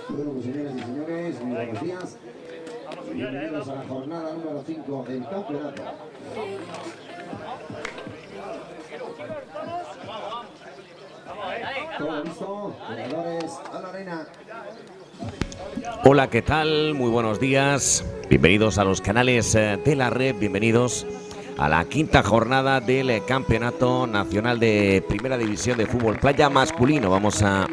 Bueno, pues señoras y señores, muy buenos días. Bienvenidos a la jornada número 5 del campeonato. Todo listo, jugadores a la arena. Hola, ¿qué tal? Muy buenos días. Bienvenidos a los canales de la red. Bienvenidos a la quinta jornada del Campeonato Nacional de Primera División de Fútbol Playa Masculino. Vamos a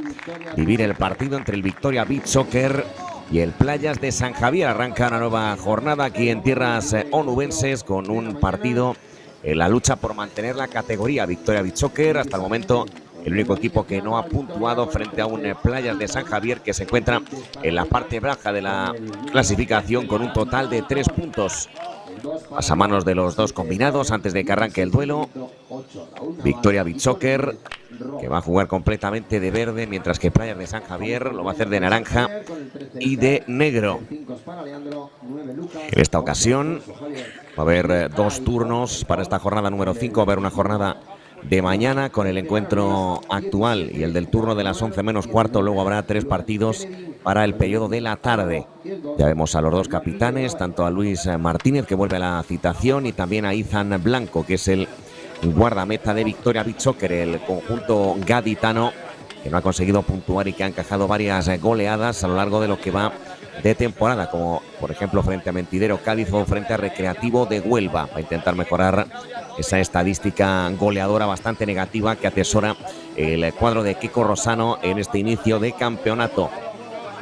vivir el partido entre el Victoria Beach Soccer y el Playas de San Javier. Arranca una nueva jornada aquí en tierras onubenses con un partido en la lucha por mantener la categoría. Victoria Beach Soccer, hasta el momento el único equipo que no ha puntuado frente a un Playas de San Javier que se encuentra en la parte baja de la clasificación con un total de 3 puntos. Pasa a manos de los dos combinados antes de que arranque el duelo. Victoria Beach Soccer, que va a jugar completamente de verde, mientras que Playas de San Javier lo va a hacer de naranja y de negro. En esta ocasión va a haber dos turnos para esta jornada número 5. Va a haber una jornada de mañana con el encuentro actual y el del turno de las 11 menos cuarto. Luego habrá 3 partidos para el periodo de la tarde. Ya vemos a los dos capitanes, tanto a Luis Martínez, que vuelve a la citación, y también a Izan Blanco, que es el guardameta de Victoria Beach Soccer, el conjunto gaditano, que no ha conseguido puntuar y que ha encajado varias goleadas a lo largo de lo que va de temporada, como por ejemplo frente a Mentidero Cádiz o frente a Recreativo de Huelva. Va a intentar mejorar esa estadística goleadora bastante negativa que atesora el cuadro de Kiko Rosano en este inicio de campeonato.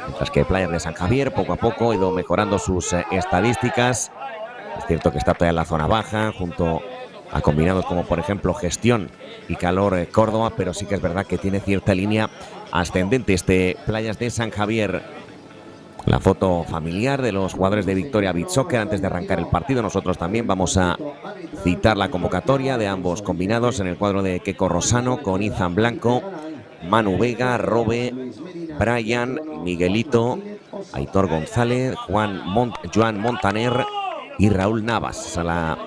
Mientras que Playas de San Javier poco a poco ha ido mejorando sus estadísticas. Es cierto que está todavía en la zona baja, junto a combinados como por ejemplo Gestión y Calor Córdoba, pero sí que es verdad que tiene cierta línea ascendente este Playas de San Javier. La foto familiar de los jugadores de Victoria Beach Soccer antes de arrancar el partido. Nosotros también vamos a citar la convocatoria de ambos combinados en el cuadro de Kiko Rosano, con Izan Blanco, Manu Vega, Robe, Brian, Miguelito, Aitor González, Joan Montaner y Raúl Navas. Esa es la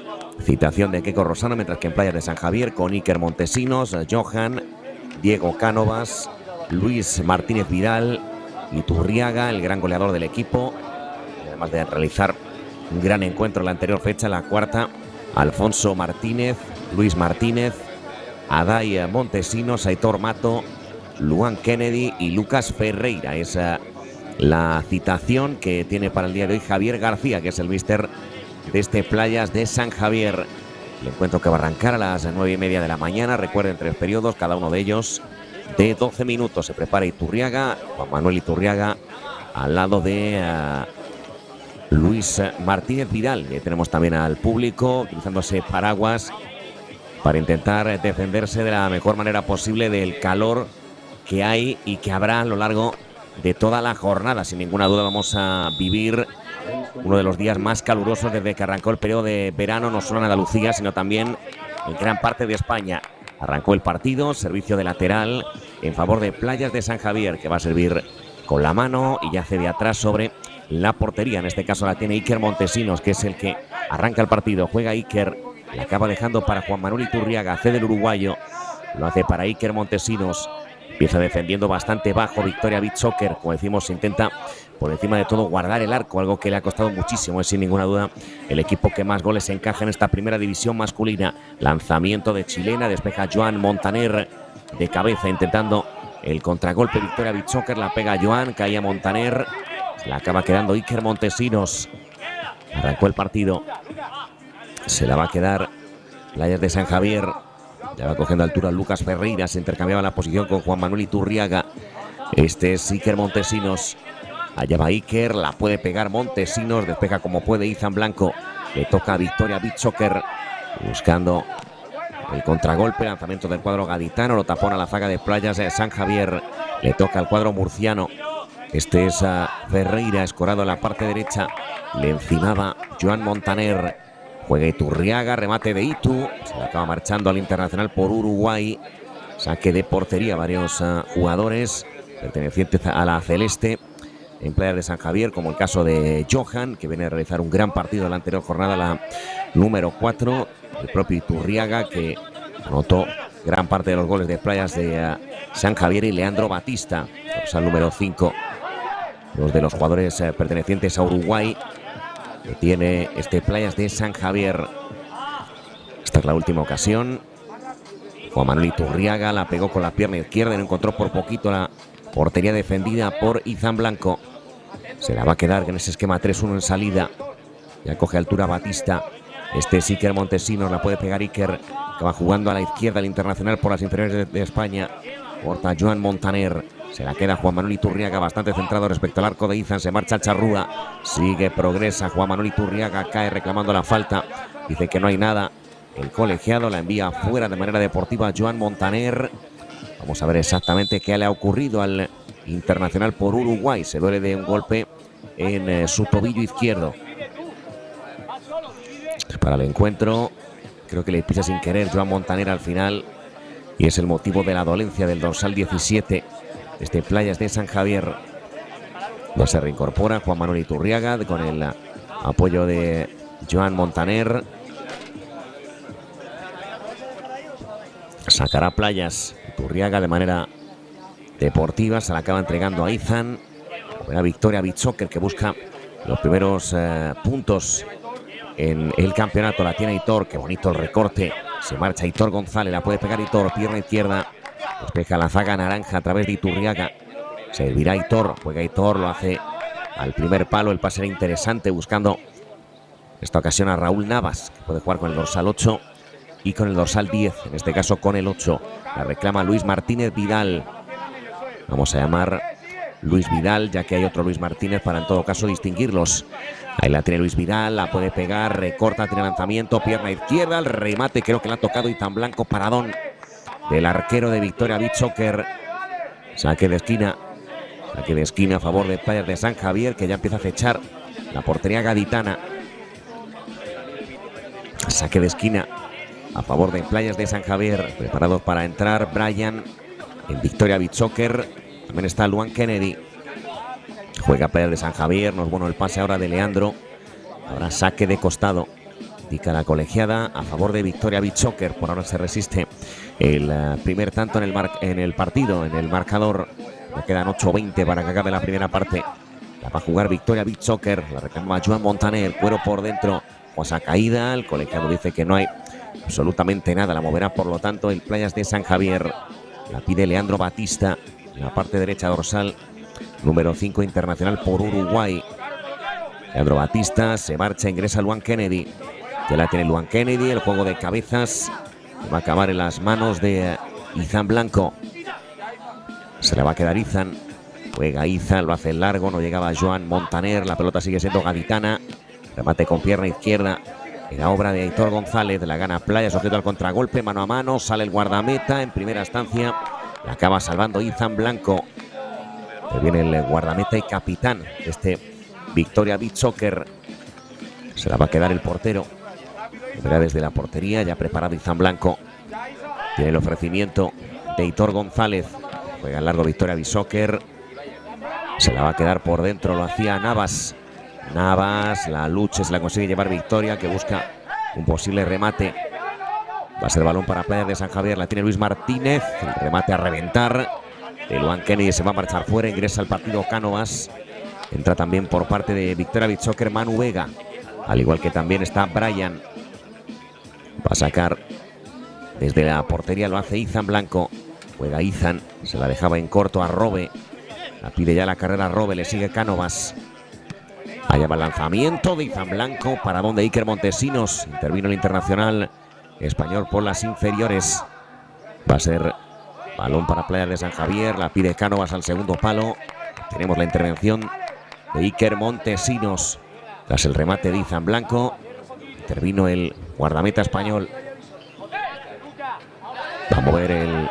citación de Kiko Rosano, mientras que en Playas de San Javier con Iker Montesinos, Johan, Diego Cánovas, Luis Martínez Vidal, Iturriaga, el gran goleador del equipo, además de realizar un gran encuentro en la anterior fecha, la cuarta, Alfonso Martínez, Luis Martínez, Adai Montesinos, Aitor Mato, Luan Kennedy y Lucas Ferreira. Es la citación que tiene para el día de hoy Javier García, que es el míster de este Playas de San Javier. El encuentro que va a arrancar a las 9:30 de la mañana. Recuerden, 3 periodos, cada uno de ellos de 12 minutos. Se prepara Iturriaga, Juan Manuel Iturriaga, al lado de Luis Martínez Vidal. Y tenemos también al público utilizándose paraguas para intentar defenderse de la mejor manera posible del calor que hay y que habrá a lo largo de toda la jornada. Sin ninguna duda vamos a vivir uno de los días más calurosos desde que arrancó el periodo de verano, no solo en Andalucía, sino también en gran parte de España. Arrancó el partido, servicio de lateral en favor de Playas de San Javier, que va a servir con la mano y yace de atrás sobre la portería. En este caso la tiene Iker Montesinos, que es el que arranca el partido. Juega Iker, la acaba dejando para Juan Manuel Iturriaga, cede el uruguayo, lo hace para Iker Montesinos. Empieza defendiendo bastante bajo Victoria Beach Soccer. Como decimos, intenta por encima de todo guardar el arco, algo que le ha costado muchísimo. Es sin ninguna duda el equipo que más goles encaja en esta primera división masculina. Lanzamiento de chilena, despeja Joan Montaner de cabeza intentando el contragolpe. Victoria Beach Soccer, la pega Joan, caía Montaner, la acaba quedando Iker Montesinos. Arrancó el partido, se la va a quedar Playas de San Javier. Ya va cogiendo altura Lucas Ferreira, se intercambiaba la posición con Juan Manuel Iturriaga. Este es Iker Montesinos. Allá va Iker, la puede pegar Montesinos, despeja como puede Izan Blanco. Le toca a Victoria Beachsoccer, buscando el contragolpe, lanzamiento del cuadro gaditano, lo tapona la zaga de Playas de San Javier. Le toca al cuadro murciano. Este es Ferreira, escorado en la parte derecha. Le encimaba Joan Montaner. Juega Iturriaga, remate de Itu. Se le acaba marchando al Internacional por Uruguay. Saque de portería varios jugadores pertenecientes a la celeste en Playas de San Javier, como el caso de Johan, que viene a realizar un gran partido en la anterior jornada, la número 4. El propio Iturriaga, que anotó gran parte de los goles de Playas de San Javier, y Leandro Batista, al número 5. Los de los jugadores pertenecientes a Uruguay que tiene este Playas de San Javier. Esta es la última ocasión. Juan Manuel Iturriaga la pegó con la pierna izquierda y no encontró por poquito la portería defendida por Izan Blanco. Se la va a quedar en ese esquema 3-1 en salida. Ya coge altura Batista. Este es Iker Montesinos, la puede pegar Iker, que va jugando a la izquierda el Internacional por las inferiores de España. Corta Joan Montaner. Se la queda Juan Manuel Iturriaga, bastante centrado respecto al arco de Izan. Se marcha el Charrúa. Sigue, progresa Juan Manuel Iturriaga. Cae reclamando la falta. Dice que no hay nada. El colegiado la envía fuera de manera deportiva Joan Montaner. Vamos a ver exactamente qué le ha ocurrido al Internacional por Uruguay. Se duele de un golpe en su tobillo izquierdo. Para el encuentro, creo que le pisa sin querer Joan Montaner al final, y es el motivo de la dolencia del dorsal 17 desde Playas de San Javier. Ya se reincorpora Juan Manuel Iturriaga con el apoyo de Joan Montaner. Sacará Playas. Iturriaga de manera deportiva se la acaba entregando a Izan. Una Victoria Beachsoccer, que busca los primeros puntos en el campeonato. La tiene Aitor, qué bonito el recorte. Se marcha Aitor González, la puede pegar Aitor, pierna izquierda. Despeja la zaga naranja a través de Iturriaga. Servirá Aitor, juega Aitor, lo hace al primer palo. El pase era interesante, buscando esta ocasión a Raúl Navas, que puede jugar con el dorsal 8 y con el dorsal 10, en este caso con el 8. La reclama Luis Martínez Vidal. Vamos a llamar Luis Vidal, ya que hay otro Luis Martínez para en todo caso distinguirlos. Ahí la tiene Luis Vidal, la puede pegar, recorta, tiene lanzamiento, pierna izquierda, el remate creo que le ha tocado Izan Blanco, paradón del arquero de Victoria Beachsoccer. Saque de esquina a favor de Playas de San Javier, que ya empieza a acechar la portería gaditana. Saque de esquina a favor de Playas de San Javier, preparados para entrar Brian en Victoria Beachsoccer. También está Luan Kennedy. Juega Playas de San Javier, no es bueno el pase ahora de Leandro. Ahora saque de costado. Indica la colegiada a favor de Victoria Beachsoccer. Por ahora se resiste el primer tanto en el partido, en el marcador. Le quedan 8:20 para que acabe la primera parte. La va a jugar Victoria Beachsoccer. La reclama Joan Montaner, cuero por dentro. Cosa caída, el colegiado dice que no hay absolutamente nada. La moverá por lo tanto el Playas de San Javier. La pide Leandro Batista en la parte derecha dorsal, número 5 internacional por Uruguay. Leandro Batista se marcha, ingresa Luan Kennedy. Ya la tiene Luan Kennedy, el juego de cabezas va a acabar en las manos de Izan Blanco. Se le va a quedar Izan. Juega Izan, lo hace largo, no llegaba Joan Montaner. La pelota sigue siendo gaditana. Remate con pierna izquierda. La obra de Aitor González, la gana Playas, sujeto al contragolpe, mano a mano, sale el guardameta en primera instancia, la acaba salvando Izan Blanco. Viene el guardameta y capitán de este Victoria Beachsoccer. Se la va a quedar el portero. Verá desde la portería, ya preparado Izan Blanco. Tiene el ofrecimiento de Aitor González. Juega el largo Victoria Beachsoccer. Se la va a quedar por dentro, lo hacía Navas. Navas, la lucha, se la consigue llevar Victoria, que busca un posible remate. Va a ser balón para Playas de San Javier, la tiene Luis Martínez. El remate a reventar. El Luan Kennedy se va a marchar fuera, ingresa al partido Cánovas. Entra también por parte de Victoria Beachsoccer Manu Vega, al igual que también está Brian. Va a sacar desde la portería, lo hace Izan Blanco. Juega Izan, se la dejaba en corto a Robe. La pide ya la carrera a Robe, le sigue Cánovas. Allá va el lanzamiento de Izan Blanco, para donde Iker Montesinos. Intervino el internacional español por las inferiores. Va a ser Balón para Playas de San Javier, la pide Cánovas al segundo palo. Tenemos la intervención de Iker Montesinos tras el remate de Izan Blanco. Intervino el guardameta español. Va a mover el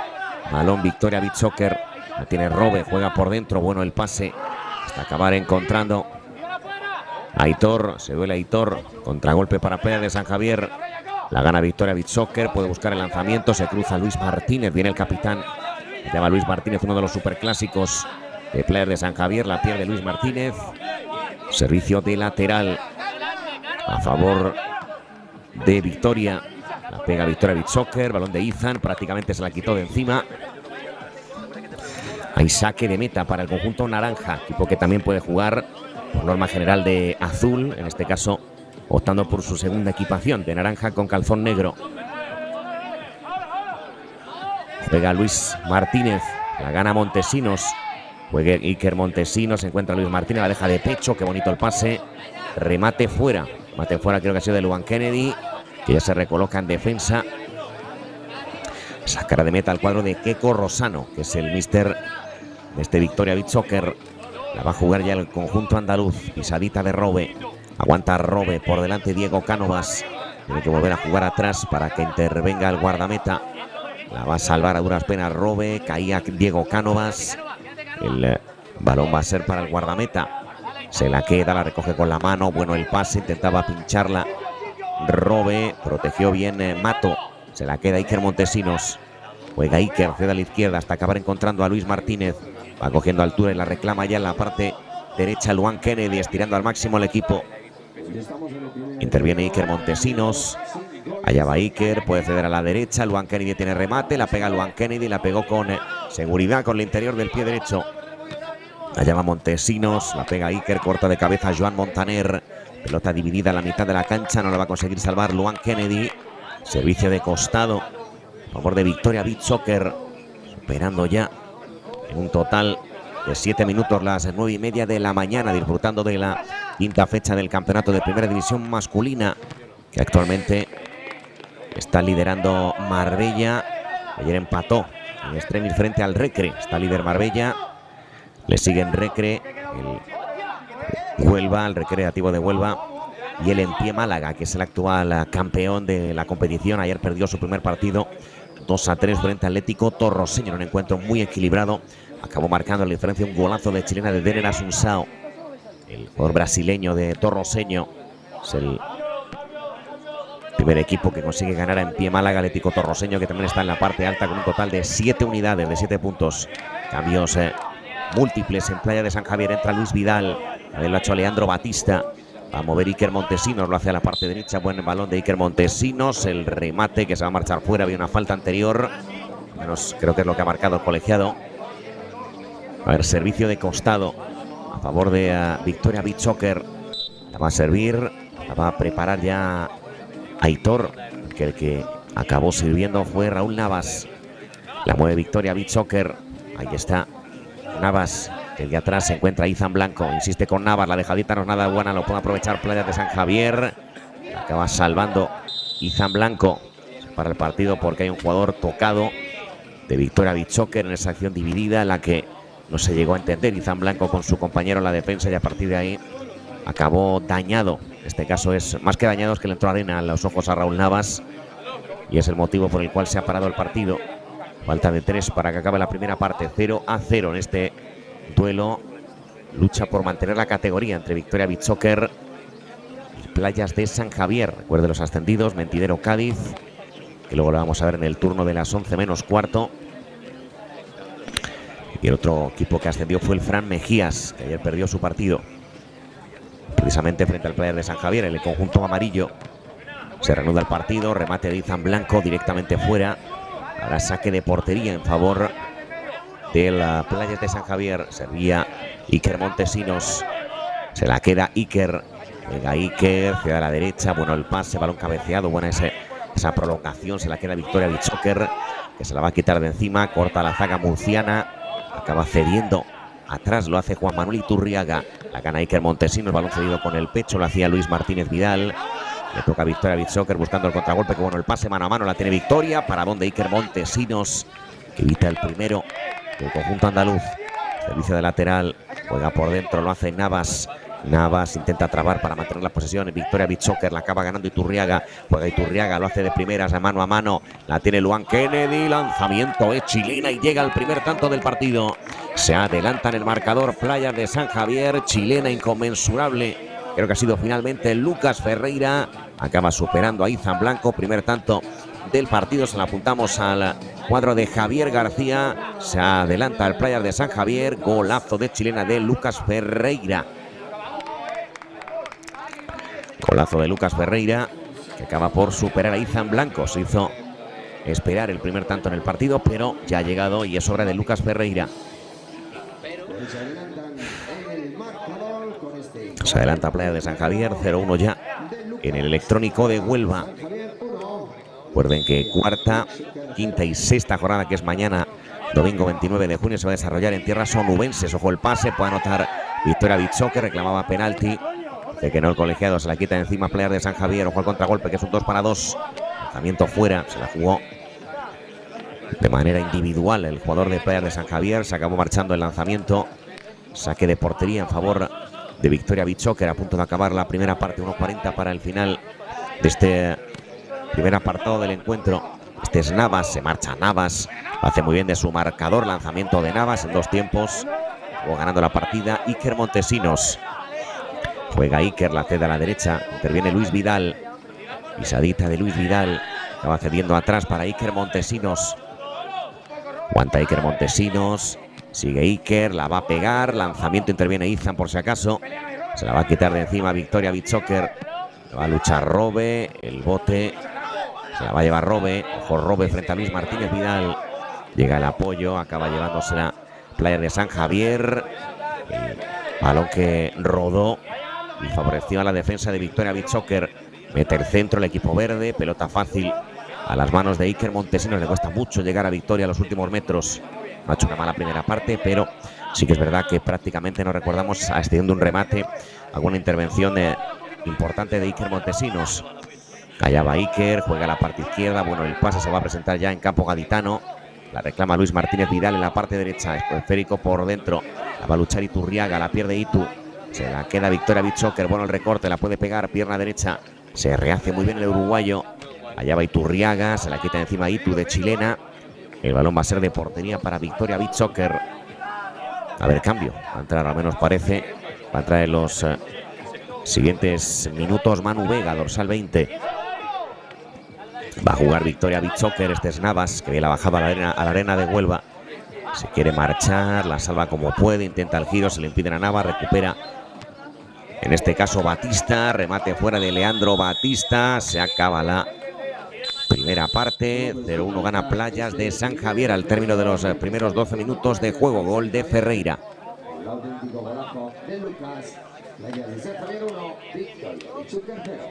balón Victoria Beach Soccer. La tiene Robe, juega por dentro, bueno el pase. Hasta acabar encontrando Aitor, se duele Aitor. Contragolpe para Playas de San Javier. La gana Victoria Beach Soccer, puede buscar el lanzamiento, se cruza Luis Martínez, viene el capitán. Se llama Luis Martínez, uno de los superclásicos de Playas de San Javier, la pierde Luis Martínez. Servicio de lateral a favor de Victoria. La pega Victoria Beach Soccer, balón de Izan, prácticamente se la quitó de encima. Hay saque de meta para el conjunto naranja, equipo que también puede jugar por norma general de azul, en este caso optando por su segunda equipación de naranja con calzón negro. Juega Luis Martínez, la gana Montesinos. Juega Iker Montesinos, se encuentra Luis Martínez, la deja de pecho, qué bonito el pase. Remate fuera, mate fuera creo que ha sido de Luan Kennedy, que ya se recoloca en defensa. Sacará de meta al cuadro de Keko Rosano, que es el míster de este Victoria Beach Soccer. La va a jugar ya el conjunto andaluz, pisadita de Robe. Aguanta Robe, por delante Diego Cánovas. Tiene que volver a jugar atrás para que intervenga el guardameta. La va a salvar a duras penas Robe, caía Diego Cánovas. El balón va a ser para el guardameta. Se la queda, la recoge con la mano. Bueno el pase, intentaba pincharla Robe, protegió bien Mato. Se la queda Iker Montesinos. Juega Iker, cede a la izquierda hasta acabar encontrando a Luis Martínez. Va cogiendo altura y la reclama ya en la parte derecha Luan Kennedy, estirando al máximo el equipo. Interviene Iker Montesinos. Allá va Iker, puede ceder a la derecha. Luan Kennedy tiene remate, la pega Luan Kennedy, la pegó con seguridad con el interior del pie derecho. Allá va Montesinos, la pega Iker, corta de cabeza Joan Montaner. Pelota dividida a la mitad de la cancha, no la va a conseguir salvar Luan Kennedy. Servicio de costado a favor de Victoria Beach Soccer, superando ya en un total de 7 minutos las 9:30 de la mañana, disfrutando de la quinta fecha del campeonato de primera división masculina, que actualmente está liderando Marbella. Ayer empató en extremis frente al Recre, está líder Marbella. Le siguen Recre, el Huelva, el Recreativo de Huelva, y el En Pie Málaga, que es el actual campeón de la competición. Ayer perdió su primer partido 2-3 frente al Atlético Torroseño, en un encuentro muy equilibrado. Acabó marcando la diferencia un golazo de chilena de Denner Asunsao. El jugador brasileño de Torroseño es el primer equipo que consigue ganar a En Pie Málaga. Atlético Torroseño, que también está en la parte alta con un total de 7 unidades, de 7 puntos. Cambios múltiples en Playa de San Javier. Entra Luis Vidal, a ver, lo ha hecho Leandro Batista. Va a mover Iker Montesinos, lo hace a la parte derecha. Buen balón de Iker Montesinos. El remate que se va a marchar fuera. Había una falta anterior. Menos creo que es lo que ha marcado el colegiado. A ver, servicio de costado a favor de Victoria Beach Soccer. La va a servir, la va a preparar ya Aitor, que el que acabó sirviendo fue Raúl Navas. La mueve Victoria Beach Soccer. Ahí está Navas. El de atrás se encuentra Izan Blanco. Insiste con Navas. La dejadita no es nada buena. Lo puede aprovechar Playas de San Javier. Acaba salvando Izan Blanco para el partido, porque hay un jugador tocado de Victoria Beach Soccer en esa acción dividida en la que no se llegó a entender Izan Blanco con su compañero en la defensa, y a partir de ahí acabó dañado. En este caso es más que dañado, es que le entró arena a los ojos a Raúl Navas, y es el motivo por el cual se ha parado el partido. Falta de 3 para que acabe la primera parte. 0-0 en este duelo. Lucha por mantener la categoría entre Victoria Beach Soccer y Playas de San Javier. Recuerde los ascendidos: Mentidero Cádiz, que luego lo vamos a ver en el turno de las 11 menos cuarto. Y el otro equipo que ascendió fue el Fran Mejías, que ayer perdió su partido precisamente frente al Playas de San Javier. En el conjunto amarillo se reanuda el partido. Remate de Izan Blanco directamente fuera. Ahora saque de portería en favor de la Playas de San Javier. Servía Iker Montesinos. Se la queda Iker. Venga Iker, hacia la derecha. Bueno el pase, balón cabeceado. Buena esa prolongación. Se la queda Victoria Beach Soccer, que se la va a quitar de encima. Corta la zaga murciana. Acaba cediendo atrás, lo hace Juan Manuel Iturriaga. La gana Iker Montesinos, balón cedido con el pecho. Lo hacía Luis Martínez Vidal. Le toca a Victoria Beach Soccer buscando el contragolpe, que bueno el pase mano a mano. La tiene Victoria. Para donde Iker Montesinos. que evita el primero del conjunto andaluz. Servicio de lateral, juega por dentro, lo hace Navas. Navas intenta trabar para mantener la posesión. Victoria Beachsoccer la acaba ganando Iturriaga. Juega Iturriaga, lo hace de primeras, a mano. La tiene Luan Kennedy. Lanzamiento es chilena y llega el primer tanto del partido. Se adelanta en el marcador Playas de San Javier. Chilena inconmensurable. Creo que ha sido finalmente Lucas Ferreira. Acaba superando a Izan Blanco. Primer tanto del partido. Se la apuntamos al cuadro de Javier García. Se adelanta el Playas de San Javier. Golazo de chilena de Lucas Ferreira. Golazo de Lucas Ferreira, que acaba por superar a Izan Blanco. Se hizo esperar el primer tanto en el partido, pero ya ha llegado y es obra de Lucas Ferreira. Se adelanta Playa de San Javier, 0-1 ya en el Electrónico de Huelva. Recuerden que cuarta, quinta y sexta jornada, que es mañana, domingo 29 de junio, se va a desarrollar en tierras onubenses. Ojo el pase, puede anotar Victoria Beachsoccer, reclamaba penalti. De que no, el colegiado se la quita encima Playas de San Javier. Ojo al contragolpe, que es un 2-2. Lanzamiento fuera, se la jugó de manera individual el jugador de Playas de San Javier. Se acabó marchando el lanzamiento. Saque de portería en favor de Victoria Beachsoccer, a punto de acabar la primera parte. 1:40 para el final de este primer apartado del encuentro. Este es Navas, se marcha Navas. Lo hace muy bien de su marcador. Lanzamiento de Navas en 2 tiempos. Luego ganando la partida Iker Montesinos. Juega Iker, la cede a la derecha. Interviene Luis Vidal. Pisadita de Luis Vidal. Acaba cediendo atrás para Iker Montesinos. Aguanta Iker Montesinos. Sigue Iker, la va a pegar. Lanzamiento, interviene Izan por si acaso. Se la va a quitar de encima Victoria Beachsoccer. Va a luchar Robe. El bote. Se la va a llevar Robe. Ojo Robe frente a Luis Martínez Vidal. Llega el apoyo. Acaba llevándosela Playas de San Javier. El balón que rodó y favoreció a la defensa de Victoria Beachsoccer. Mete el centro el equipo verde. Pelota fácil a las manos de Iker Montesinos. Le cuesta mucho llegar a Victoria a los últimos metros. No ha hecho una mala primera parte, pero sí que es verdad que prácticamente no recordamos, extendiendo un remate, alguna intervención importante de Iker Montesinos. Callaba Iker, juega a la parte izquierda. Bueno, el pase se va a presentar ya en campo gaditano. La reclama Luis Martínez Vidal en la parte derecha. Esférico por dentro. La va a luchar Iturriaga, la pierde Itu. Se la queda Victoria Beachsoccer. Bueno, el recorte, la puede pegar, pierna derecha. Se rehace muy bien el uruguayo. Allá va Iturriaga, se la quita encima Itu de chilena. El balón va a ser de portería para Victoria Beachsoccer. A ver, cambio. Va a entrar, al menos parece. Va a entrar en los siguientes minutos Manu Vega, dorsal 20. Va a jugar Victoria Beachsoccer. Este es Navas, que ve la bajada a la arena de Huelva. Se quiere marchar, la salva como puede. Intenta el giro, se le impiden a Navas. Recupera, en este caso, Batista. Remate fuera de Leandro Batista. Se acaba la primera parte. 0-1 gana Playas de San Javier al término de los primeros 12 minutos de juego. Gol de Ferreira. El auténtico golazo de Lucas. Playas de San Javier 1, Victoria Beachsoccer 0.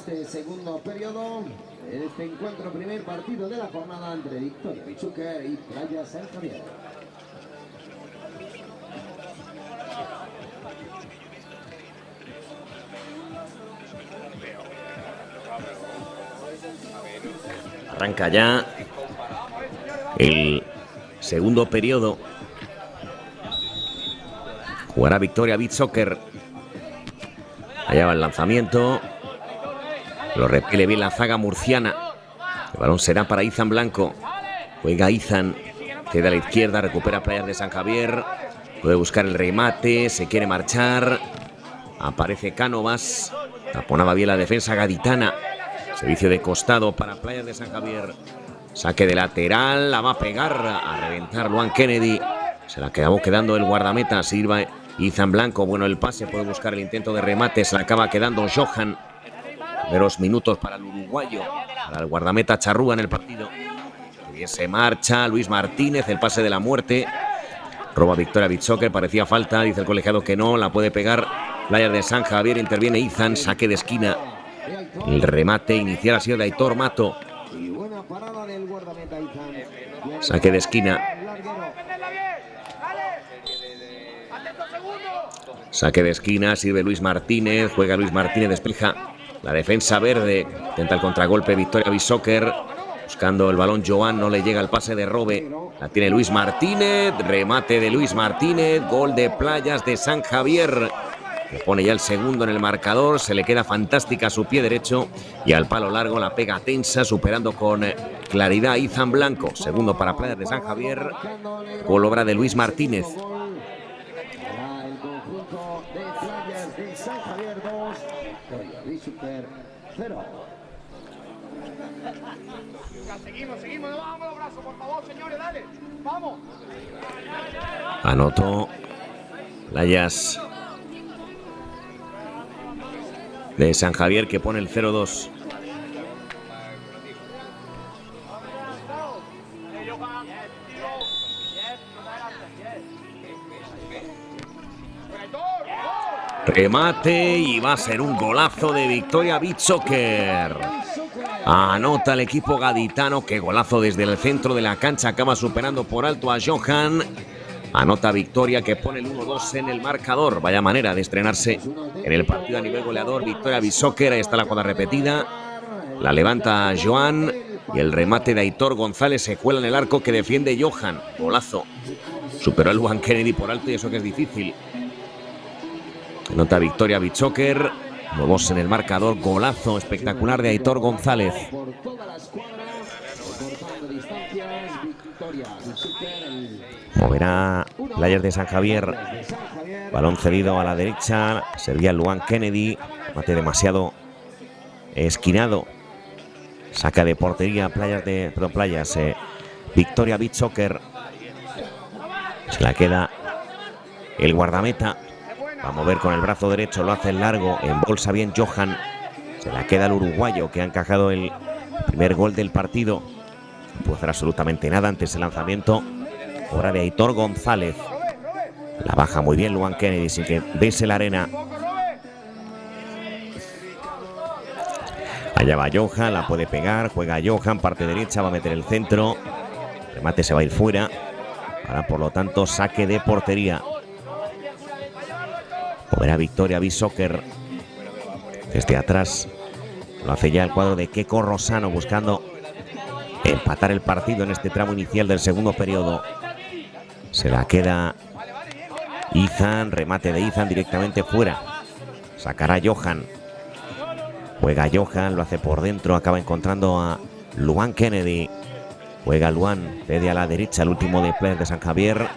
este segundo periodo, en este encuentro, primer partido de la jornada entre Victoria Bichúquer y Playa San Javier. Arranca ya el segundo periodo. Jugará Victoria Beach Soccer. Allá va el lanzamiento. Lo repele bien la zaga murciana. El balón será para Izan Blanco. Juega Izan. Queda a la izquierda. Recupera Playas de San Javier. Puede buscar el remate. Se quiere marchar. Aparece Cánovas. Taponaba bien la defensa gaditana. Servicio de costado para Playas de San Javier. Saque de lateral. La va a pegar. A reventar Luan Kennedy. Se la acabó quedando el guardameta. Sirva Izan Blanco. Bueno, el pase. Puede buscar el intento de remate. Se la acaba quedando Johan. Primeros minutos para el uruguayo. Para el guardameta charrúa en el partido. Bien se marcha Luis Martínez. El pase de la muerte. Roba Victoria Beach Soccer. Parecía falta. Dice el colegiado que no. La puede pegar Playas de San Javier. Interviene Izan. Saque de esquina. El remate inicial ha sido de Aitor Mato. Saque de esquina. Saque de esquina, sirve Luis Martínez. Juega Luis Martínez, despeja la defensa verde. Intenta el contragolpe Victoria Beach Soccer. Buscando el balón Joan, no le llega el pase de Robe. La tiene Luis Martínez. Remate de Luis Martínez. Gol de Playas de San Javier. Le pone ya el segundo en el marcador. Se le queda fantástica a su pie derecho. Y al palo largo la pega tensa, superando con claridad a Izan Blanco. Segundo para Playas de San Javier. Gol obra de Luis Martínez. Seguimos, vamos los brazos, por favor, señores, dale, vamos. Anotó Playas de San Javier, que pone el 0-2. Remate y va a ser un golazo de Victoria Beach Soccer. Anota el equipo gaditano. Qué golazo desde el centro de la cancha. Acaba superando por alto a Johan. Anota Victoria, que pone el 1-2 en el marcador. Vaya manera de estrenarse en el partido a nivel goleador. Victoria Beach Soccer. Ahí está la jugada repetida. La levanta Joan. Y el remate de Aitor González se cuela en el arco que defiende Johan. Golazo. Superó el Luan Kennedy por alto y eso que es difícil. Anota Victoria Beach Soccer. 1-2 en el marcador. Golazo espectacular de Aitor González. Moverá Playas de San Javier. Balón cedido a la derecha. Servía Luan Kennedy. Mate demasiado esquinado. Saca de portería Playas. Victoria Beach Soccer. Se la queda el guardameta. Va a mover con el brazo derecho. Lo hace largo. Embolsa bien Johan. Se la queda el uruguayo, que ha encajado el primer gol del partido. No puede hacer absolutamente nada antes del lanzamiento. Obra de Aitor González. La baja muy bien Luan Kennedy sin que bese la arena. Allá va Johan, la puede pegar. Juega Johan, parte derecha, va a meter el centro. El remate se va a ir fuera. Ahora, por lo tanto, saque de portería. Moverá Victoria Beach Soccer. Desde atrás lo hace ya el cuadro de Keko Rosano, buscando empatar el partido en este tramo inicial del segundo periodo. Se la queda Izan, remate de Izan directamente fuera. Sacará Johan. Juega Johan, lo hace por dentro, acaba encontrando a Luan Kennedy. Juega Luan, pede a la derecha el último de Playas de San Javier.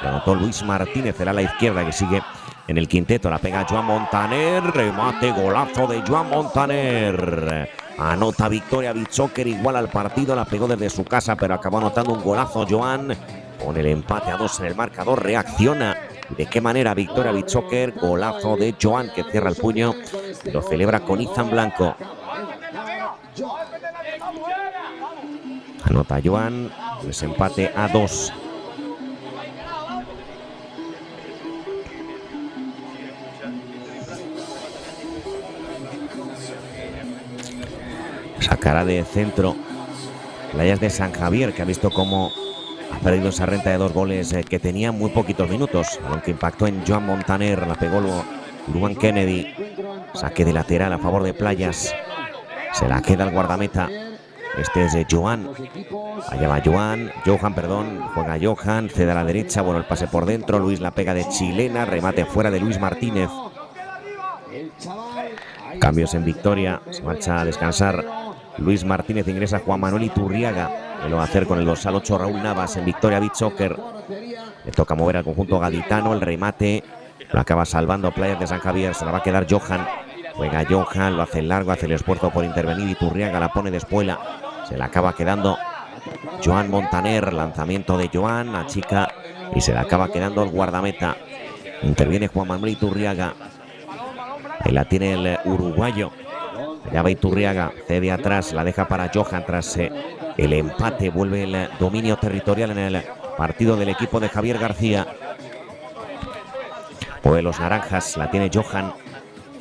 Lo anotó Luis Martínez, será a la izquierda que sigue en el quinteto. La pega Joan Montaner. Remate, golazo de Joan Montaner. Anota Victoria Beach Soccer, igual al partido. La pegó desde su casa, pero acabó anotando un golazo Joan. Con el empate a 2 en el marcador, reacciona. ¿De qué manera Victoria Beach Soccer? Golazo de Joan, que cierra el puño. Lo celebra con Izan Blanco. Anota Joan. Desempate a 2. Sacará de centro Playas de San Javier, que ha visto cómo ha perdido esa renta de 2 goles que tenía muy poquitos minutos. Aunque impactó en Joan Montaner, la pegó Luan Kennedy. Saque de lateral a favor de Playas. Se la queda el guardameta. Este es de Johan. Allá va Johan, juega Johan, cede a la derecha, bueno, el pase por dentro, Luis la pega de chilena, remate fuera de Luis Martínez. Cambios en Victoria, se marcha a descansar Luis Martínez, ingresa Juan Manuel Iturriaga, que lo va a hacer con el dorsal 8 Raúl Navas. En Victoria beach soccer, le toca mover al conjunto gaditano, el remate lo acaba salvando Playas de San Javier, se la va a quedar Johan. Juega Johan, lo hace largo, hace el esfuerzo por intervenir. Iturriaga la pone de espuela. Se la acaba quedando Joan Montaner. Lanzamiento de Joan, achica y se la acaba quedando el guardameta. Interviene Juan Manuel Iturriaga. Ahí la tiene el uruguayo. Allá va Iturriaga, cede atrás, la deja para Johan tras el empate. Vuelve el dominio territorial en el partido del equipo de Javier García. Mueve los naranjas, la tiene Johan.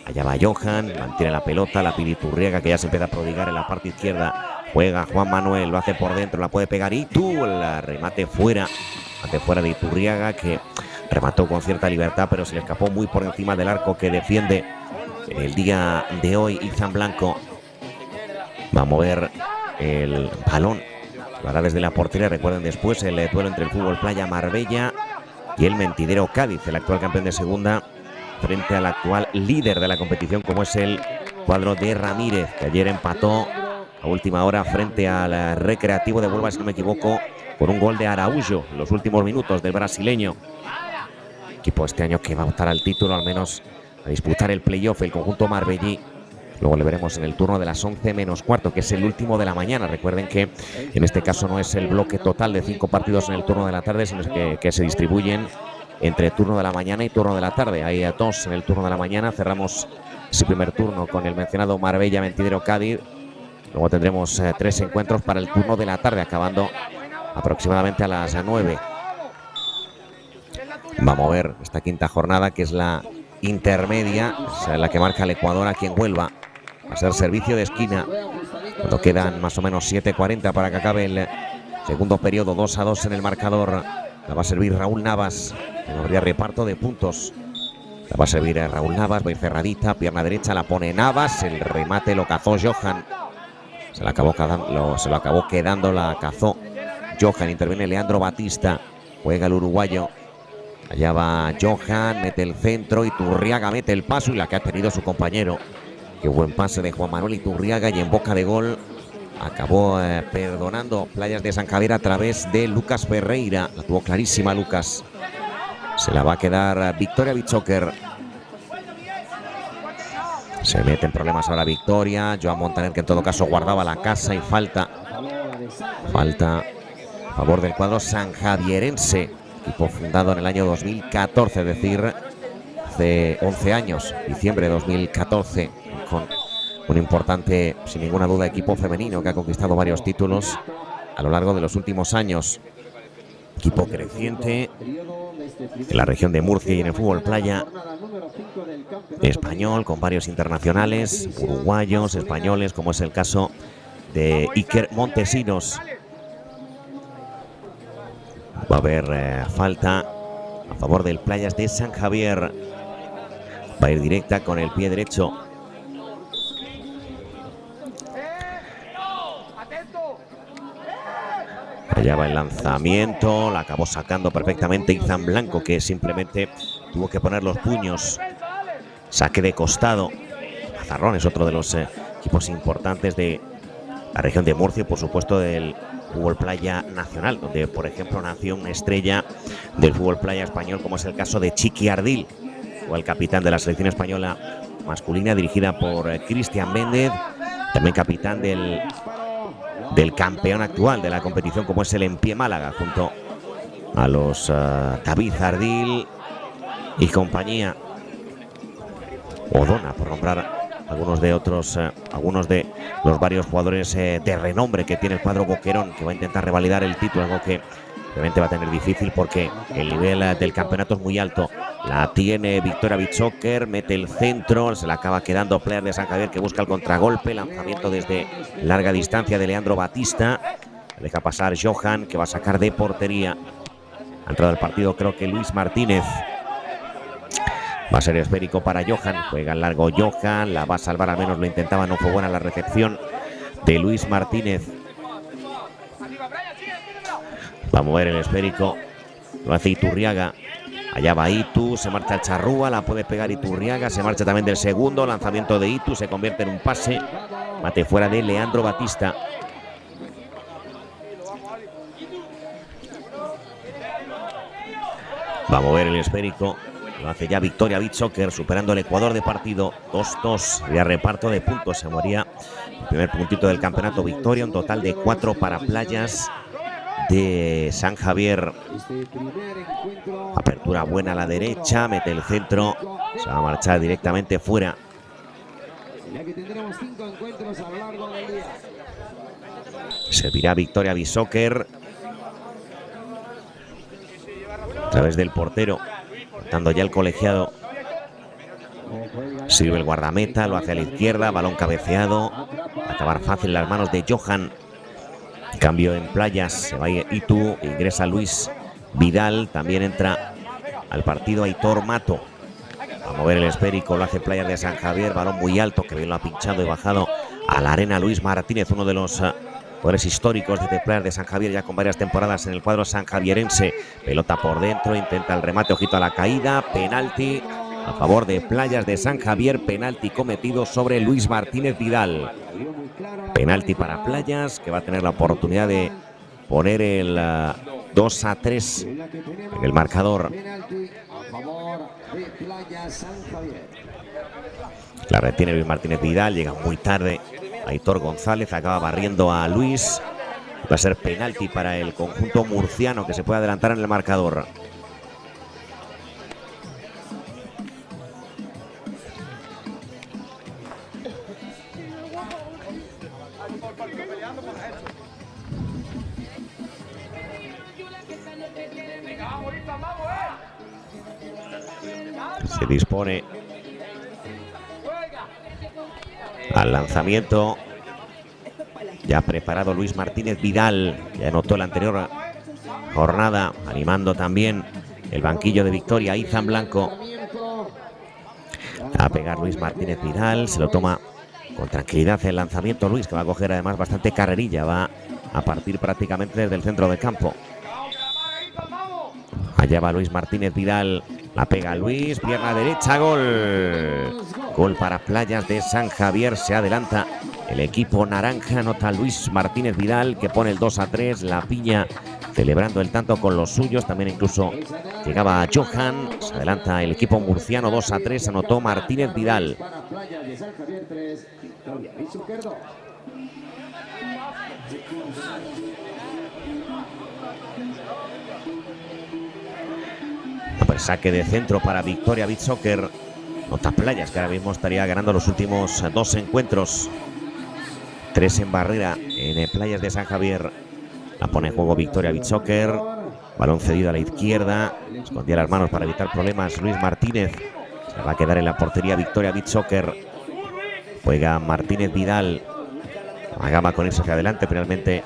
Allá va Johan, mantiene la pelota, la pide Iturriaga, que ya se empieza a prodigar en la parte izquierda. Juega Juan Manuel, lo hace por dentro, la puede pegar y el remate fuera. Remate fuera de Iturriaga, que remató con cierta libertad, pero se le escapó muy por encima del arco que defiende en el día de hoy Izan Blanco. Va a mover el balón. Lo hará desde la portería. Recuerden después el duelo entre el Fútbol Playa Marbella y el Mentidero Cádiz, el actual campeón de segunda, frente al actual líder de la competición, como es el cuadro de Ramírez, que ayer empató a última hora frente al Recreativo de Huelva, si no me equivoco, con un gol de Araújo en los últimos minutos del brasileño. Equipo este año que va a optar al título, al menos a disputar el playoff, el conjunto marbellí. Luego le veremos en el turno de las 11 menos cuarto, que es el último de la mañana. Recuerden que en este caso no es el bloque total de 5 partidos en el turno de la tarde, sino que se distribuyen entre turno de la mañana y turno de la tarde. Hay 2 en el turno de la mañana. Cerramos ese primer turno con el mencionado Marbella Mentidero Cádiz. Luego tendremos 3 encuentros para el turno de la tarde, acabando aproximadamente a las 9. Va a mover esta quinta jornada, que es la intermedia, es la que marca el Ecuador aquí en Huelva. Va a ser servicio de esquina cuando quedan más o menos 7:40 para que acabe el segundo periodo. 2-2 en el marcador. La va a servir Raúl Navas. No habría reparto de puntos. La va a servir a Raúl Navas, va a ir cerradita, pierna derecha, la pone Navas, el remate lo cazó Johan. Se lo acabó quedando, la cazó Johan. Interviene Leandro Batista, juega el uruguayo. Allá va Johan, mete el centro, Iturriaga mete el paso y la que ha tenido su compañero. Qué buen pase de Juan Manuel Iturriaga, y en boca de gol acabó perdonando Playas de San Javier a través de Lucas Ferreira. La tuvo clarísima Lucas. Se la va a quedar Victoria beach soccer. Se mete en problemas ahora Victoria. Joan Montaner, que en todo caso guardaba la casa, y falta a favor del cuadro sanjavierense. Equipo fundado en el año 2014, es decir, hace 11 años, diciembre de 2014, con un importante, sin ninguna duda, equipo femenino que ha conquistado varios títulos a lo largo de los últimos años. Equipo creciente en la región de Murcia y en el fútbol playa español, con varios internacionales, uruguayos, españoles, como es el caso de Iker Montesinos. Va a haber falta a favor del Playas de San Javier. Va a ir directa con el pie derecho. Allá va el lanzamiento, la acabó sacando perfectamente Izan Blanco, que simplemente tuvo que poner los puños. Saque de costado. Mazarrón es otro de los equipos importantes de la región de Murcia y, por supuesto, del fútbol playa nacional, donde, por ejemplo, nació una estrella del fútbol playa español, como es el caso de Chiqui Ardil, o el capitán de la selección española masculina, dirigida por Cristian Méndez, también capitán del campeón actual de la competición, como es el Empie Málaga, junto a los David Ardil y compañía, Odona, por nombrar algunos de los varios jugadores de renombre que tiene el cuadro Boquerón, que va a intentar revalidar el título, algo que obviamente va a tener difícil porque el nivel del campeonato es muy alto. La tiene Victoria Beach Soccer, mete el centro, se la acaba quedando Playas de San Javier que busca el contragolpe, lanzamiento desde larga distancia de Leandro Batista. Deja pasar Johan, que va a sacar de portería. Ha entrado al partido creo que Luis Martínez. Va a ser esférico para Johan, juega en largo Johan, la va a salvar, al menos lo intentaba, no fue buena la recepción de Luis Martínez. Va a mover el esférico, lo hace Iturriaga. Allá va Itu, se marcha Charrúa, la puede pegar Iturriaga, se marcha también del segundo, lanzamiento de Itu, se convierte en un pase, mate fuera de Leandro Batista. Va a mover el esférico, lo hace ya Victoria Beach Soccer, superando el Ecuador de partido, 2-2, ya reparto de puntos, se moría el primer puntito del campeonato. Victoria, un total de 4 para Playas de San Javier. Apertura buena a la derecha, mete el centro, se va a marchar directamente fuera. Servirá Victoria Beach Soccer a través del portero, cortando ya el colegiado. Sirve el guardameta, lo hace a la izquierda, balón cabeceado, va a acabar fácil en las manos de Johan. Cambio en Playas, se va Itu, ingresa Luis Vidal, también entra al partido Aitor Mato. Va a mover el esférico, lo hace Playas de San Javier, balón muy alto que bien lo ha pinchado y bajado a la arena Luis Martínez, uno de los jugadores históricos de Playas de San Javier, ya con varias temporadas en el cuadro sanjavierense. Pelota por dentro, intenta el remate, ojito a la caída, penalti a favor de Playas de San Javier, penalti cometido sobre Luis Martínez Vidal. Penalti para Playas, que va a tener la oportunidad de poner el 2-3 en el marcador. La retiene Luis Martínez Vidal, llega muy tarde Aitor González, acaba barriendo a Luis. Va a ser penalti para el conjunto murciano, que se puede adelantar en el marcador. Se dispone al lanzamiento. Ya preparado Luis Martínez Vidal, ya anotó la anterior jornada, animando también el banquillo de Victoria. Izan Blanco. A pegar Luis Martínez Vidal, se lo toma con tranquilidad el lanzamiento Luis, que va a coger además bastante carrerilla, va a partir prácticamente desde el centro del campo. Allá va Luis Martínez Vidal, la pega Luis, pierna derecha, gol. Gol para Playas de San Javier, se adelanta el equipo naranja, anota Luis Martínez Vidal, que pone el 2-3, la piña celebrando el tanto con los suyos, también incluso llegaba Johan, se adelanta el equipo murciano, 2-3, anotó Martínez Vidal. Pues saque de centro para Victoria Beach Soccer. Nota Playas, que ahora mismo estaría ganando los últimos 2 encuentros. 3 en barrera en Playas de San Javier. La pone en juego Victoria Beach Soccer. Balón cedido a la izquierda. Escondía las manos para evitar problemas Luis Martínez. Se va a quedar en la portería Victoria Beach Soccer. Juega Martínez Vidal. Agama con irse hacia adelante. Finalmente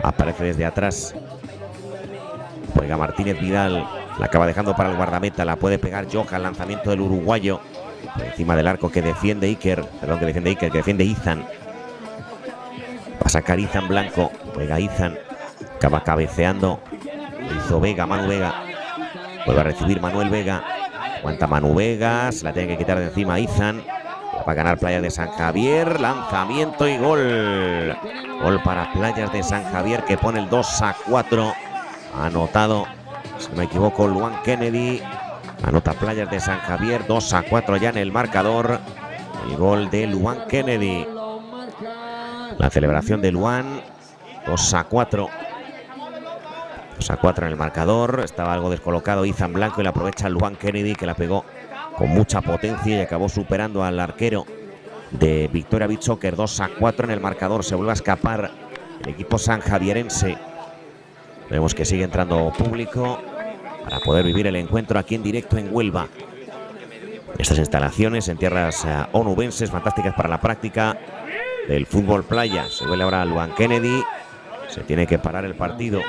aparece desde atrás. Juega Martínez Vidal. La acaba dejando para el guardameta. La puede pegar Johan. Lanzamiento del uruguayo. Por encima del arco que defiende Iker. Perdón, que defiende Izan. Va a sacar Izan Blanco. Juega Izan. Acaba cabeceando. Lo hizo Vega, Manu Vega. Vuelve a recibir Manuel Vega. Aguanta Manu Vega. Se la tiene que quitar de encima Izan. Va a ganar Playas de San Javier. Lanzamiento y gol. Gol para Playas de San Javier, que pone el 2-4. Anotado, si no me equivoco, Luan Kennedy. Anota Playas de San Javier, 2-4 ya en el marcador. El gol de Luan Kennedy. La celebración de Luan, 2-4. 2-4 en el marcador. Estaba algo descolocado Izan Blanco y la aprovecha Luan Kennedy, que la pegó con mucha potencia y acabó superando al arquero de Victoria Beach Soccer. 2-4 en el marcador. Se vuelve a escapar el equipo sanjavierense. Vemos que sigue entrando público. para poder vivir el encuentro aquí en directo en Huelva. Estas instalaciones en tierras onubenses, fantásticas para la práctica del fútbol playa. Se vuelve ahora Luan Kennedy. Se tiene que parar el partido.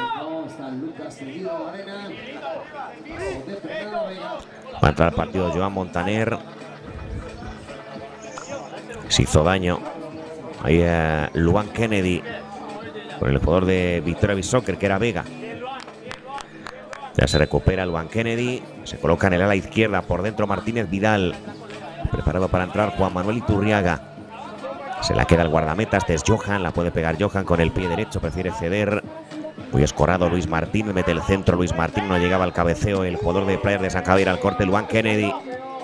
Va a entrar al partido Joan Montaner. Se hizo daño. Ahí Luan Kennedy con el jugador de Victoria Bishoker, que era Vega. Ya se recupera Luan Kennedy. Se coloca en el ala izquierda. Por dentro Martínez Vidal. Preparado para entrar Juan Manuel Iturriaga. Se la queda el guardameta. Este es Johan. La puede pegar Johan con el pie derecho. Prefiere ceder. Muy escorado Luis Martín. Mete el centro. Luis Martín no llegaba al cabeceo. El jugador de Playas de San Javier al corte. Luan Kennedy.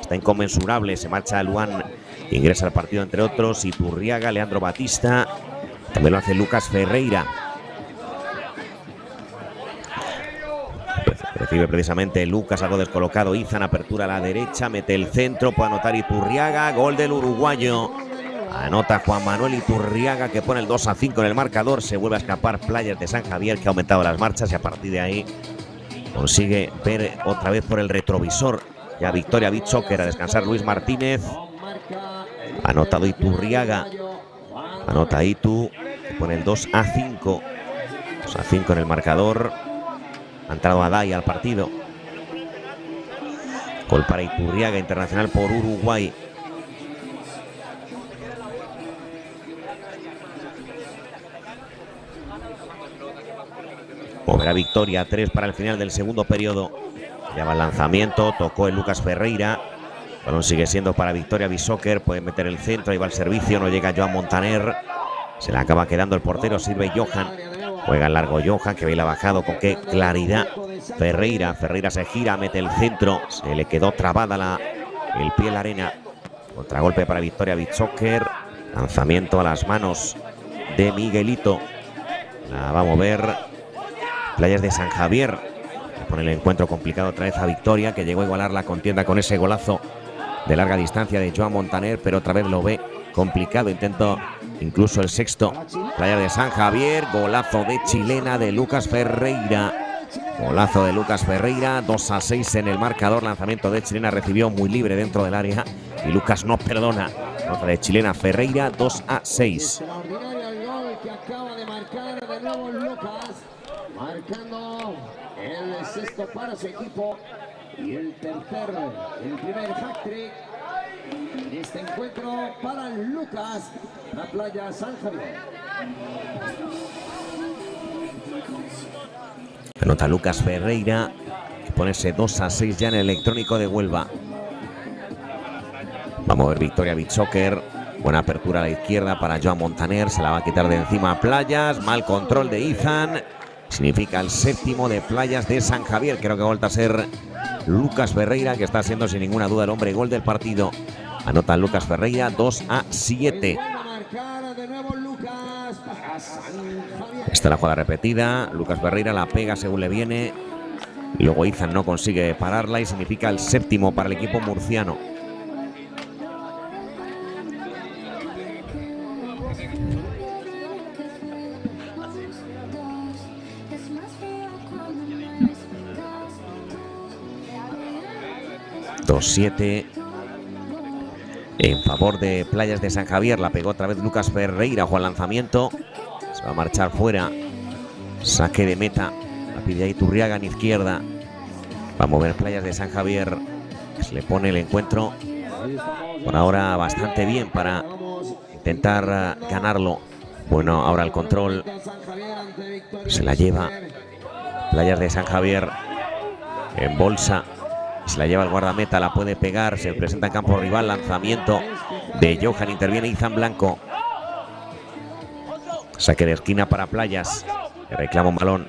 Está inconmensurable. Se marcha Luan. Ingresa al partido entre otros. Iturriaga, Leandro Batista. También lo hace Lucas Ferreira. Recibe precisamente Lucas, algo descolocado. Izan, apertura a la derecha, mete el centro, puede anotar Iturriaga. Gol del uruguayo. Anota Juan Manuel Iturriaga, que pone el 2-5 en el marcador. Se vuelve a escapar Playas de San Javier, que ha aumentado las marchas y a partir de ahí consigue ver otra vez por el retrovisor ya Victoria Bishoker. A descansar Luis Martínez. Ha anotado Iturriaga. Anota Itu, que pone el 2-5. 2-5 en el marcador. Ha entrado Adai al partido. Gol para Iturriaga, internacional por Uruguay. Moverá Victoria, 3 para el final del segundo periodo. Lleva el lanzamiento, tocó el Lucas Ferreira. El balón sigue siendo para Victoria Bishoker. Puede meter el centro, ahí va el servicio. No llega Joan Montaner. Se le acaba quedando el portero, sirve Johan. Juega en largo Johan, que baila bajado con qué claridad. Ferreira se gira, mete el centro. Se le quedó trabada el pie en la arena. Contragolpe para Victoria Bishoker. Lanzamiento a las manos de Miguelito. La va a mover Playas de San Javier. Le pone el encuentro complicado otra vez a Victoria, que llegó a igualar la contienda con ese golazo de larga distancia de Joan Montaner, pero otra vez lo ve complicado. Intento incluso el sexto. Playas de San Javier. Golazo de chilena de Lucas Ferreira. Golazo de Lucas Ferreira. 2-6 en el marcador. Lanzamiento de chilena. Recibió muy libre dentro del área y Lucas no perdona. Otra de chilena Ferreira. 2-6. Que acaba de marcar de nuevo Lucas, marcando el sexto para su equipo y el primer hat-trick en este encuentro para Lucas, la Playa San Javier. Anota Lucas Ferreira, que pone ese 2-6 ya en el electrónico de Huelva. Vamos a ver Victoria Bishoker. Buena apertura a la izquierda para Joan Montaner. Se la va a quitar de encima a Playas. Mal control de Izan. Significa el séptimo de Playas de San Javier. Creo que vuelta a ser Lucas Ferreira, que está siendo sin ninguna duda el hombre gol del partido. Anota Lucas Ferreira. 2-7. Esta es la jugada repetida. Lucas Ferreira la pega según le viene. Y luego Izan no consigue pararla y significa el séptimo para el equipo murciano. Siete en favor de Playas de San Javier. La pegó otra vez Lucas Ferreira. Juega el lanzamiento. Se va a marchar fuera. Saque de meta. La pide ahí Iturriaga en izquierda. Va a mover Playas de San Javier. Se le pone el encuentro por ahora bastante bien para intentar ganarlo. Bueno, ahora el control. Se la lleva Playas de San Javier en bolsa. Se la lleva el guardameta, la puede pegar, se presenta en campo rival, lanzamiento de Johan, interviene Izan Blanco. Saque de esquina para Playas, le reclama un balón.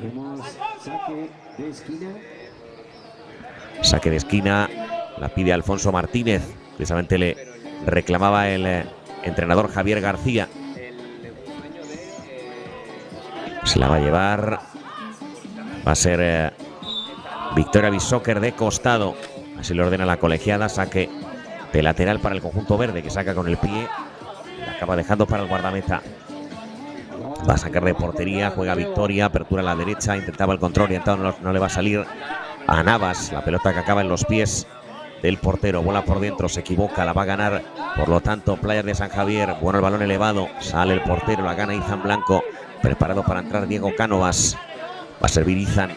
Saque de esquina, la pide Alfonso Martínez, precisamente le reclamaba el entrenador Javier García. Se la va a llevar, va a ser Victoria Bishoker de costado. Así le ordena la colegiada. Saque de lateral para el conjunto verde, que saca con el pie. La acaba dejando para el guardameta. Va a sacar de portería. Juega Victoria. Apertura a la derecha. Intentaba el contror. Orientado. No le va a salir. a Navas. La pelota que acaba en los pies del portero. Bola por dentro, se equivoca, la va a ganar. Por lo tanto, Playas de San Javier. Bueno, el balón elevado. Sale el portero, la gana Izan Blanco. Preparado para entrar Diego Cánovas. Va a servir Izan.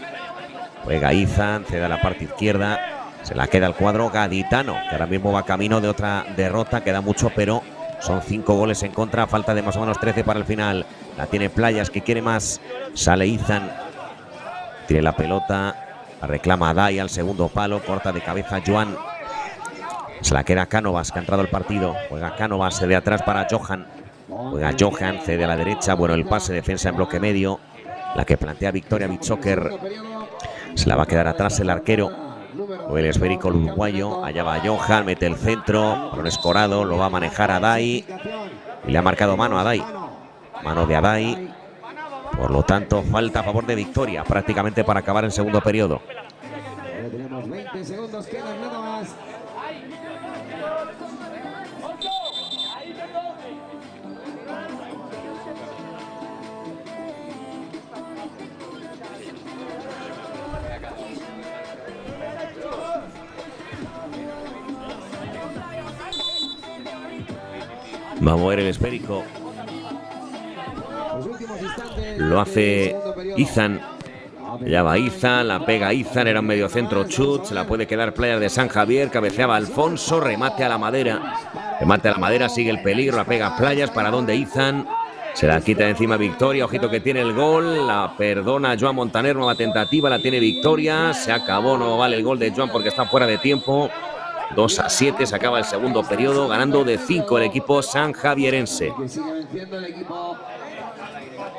Juega Izan, cede a la parte izquierda. Se la queda el cuadro gaditano, que ahora mismo va camino de otra derrota. Queda mucho, pero son 5 goles en contra. Falta de más o menos 13 para el final. La tiene Playas, que quiere más. Sale Izan. Tiene la pelota. La reclama Adai al segundo palo. Corta de cabeza Joan. Se la queda Cánovas, que ha entrado el partido. Juega Cánovas, cede atrás para Johan. Juega Johan, cede a la derecha. Bueno, el pase, defensa en bloque medio. La que plantea Victoria Bichoker. Se la va a quedar atrás el arquero. O el esférico uruguayo. Allá va Johan, mete el centro. Balón escorado, lo va a manejar Adai. Y le ha marcado mano a Adai. Mano de Adai. Por lo tanto, falta a favor de Victoria, prácticamente para acabar el segundo periodo. Tenemos 20 segundos, quedan nada más. Va a mover el esférico. Lo hace Izan. Ya va Izan, la pega Izan, era un mediocentro chut, se la puede quedar Playas de San Javier, cabeceaba Alfonso, remate a la madera. Remate a la madera, sigue el peligro, la pega Playas, para donde Izan. Se la quita de encima Victoria, ojito que tiene el gol, la perdona Joan Montaner, nueva tentativa, la tiene Victoria. Se acabó, no vale el gol de Joan porque está fuera de tiempo. 2-7, se acaba el segundo periodo, ganando de 5 el equipo sanjavierense. Que sigue venciendo el equipo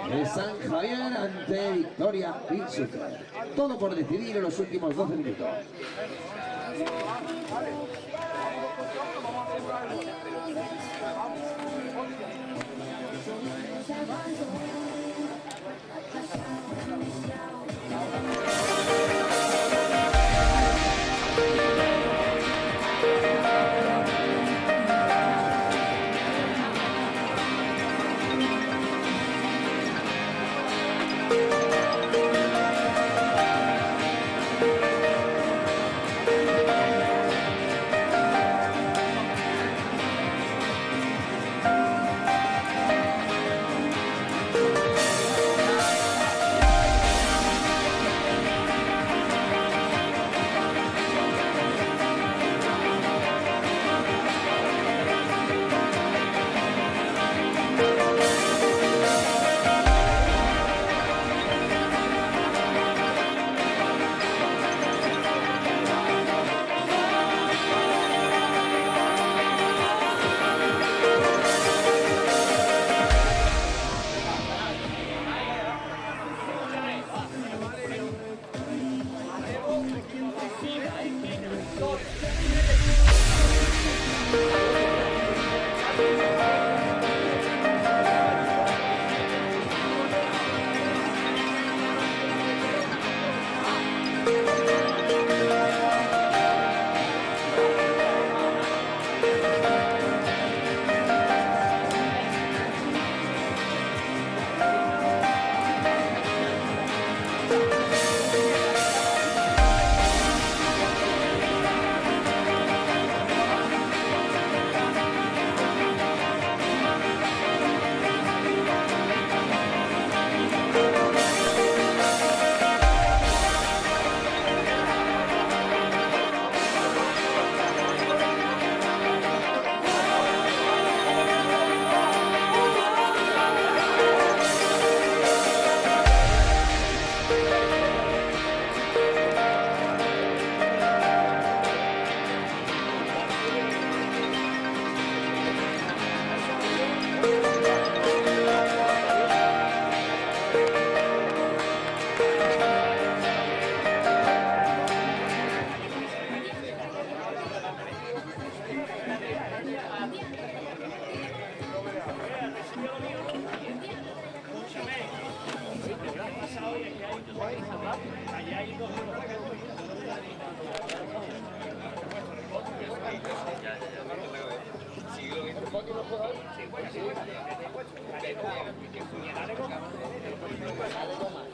de San Javier ante Victoria Bichoker. Todo por decidir en los últimos 12 minutos.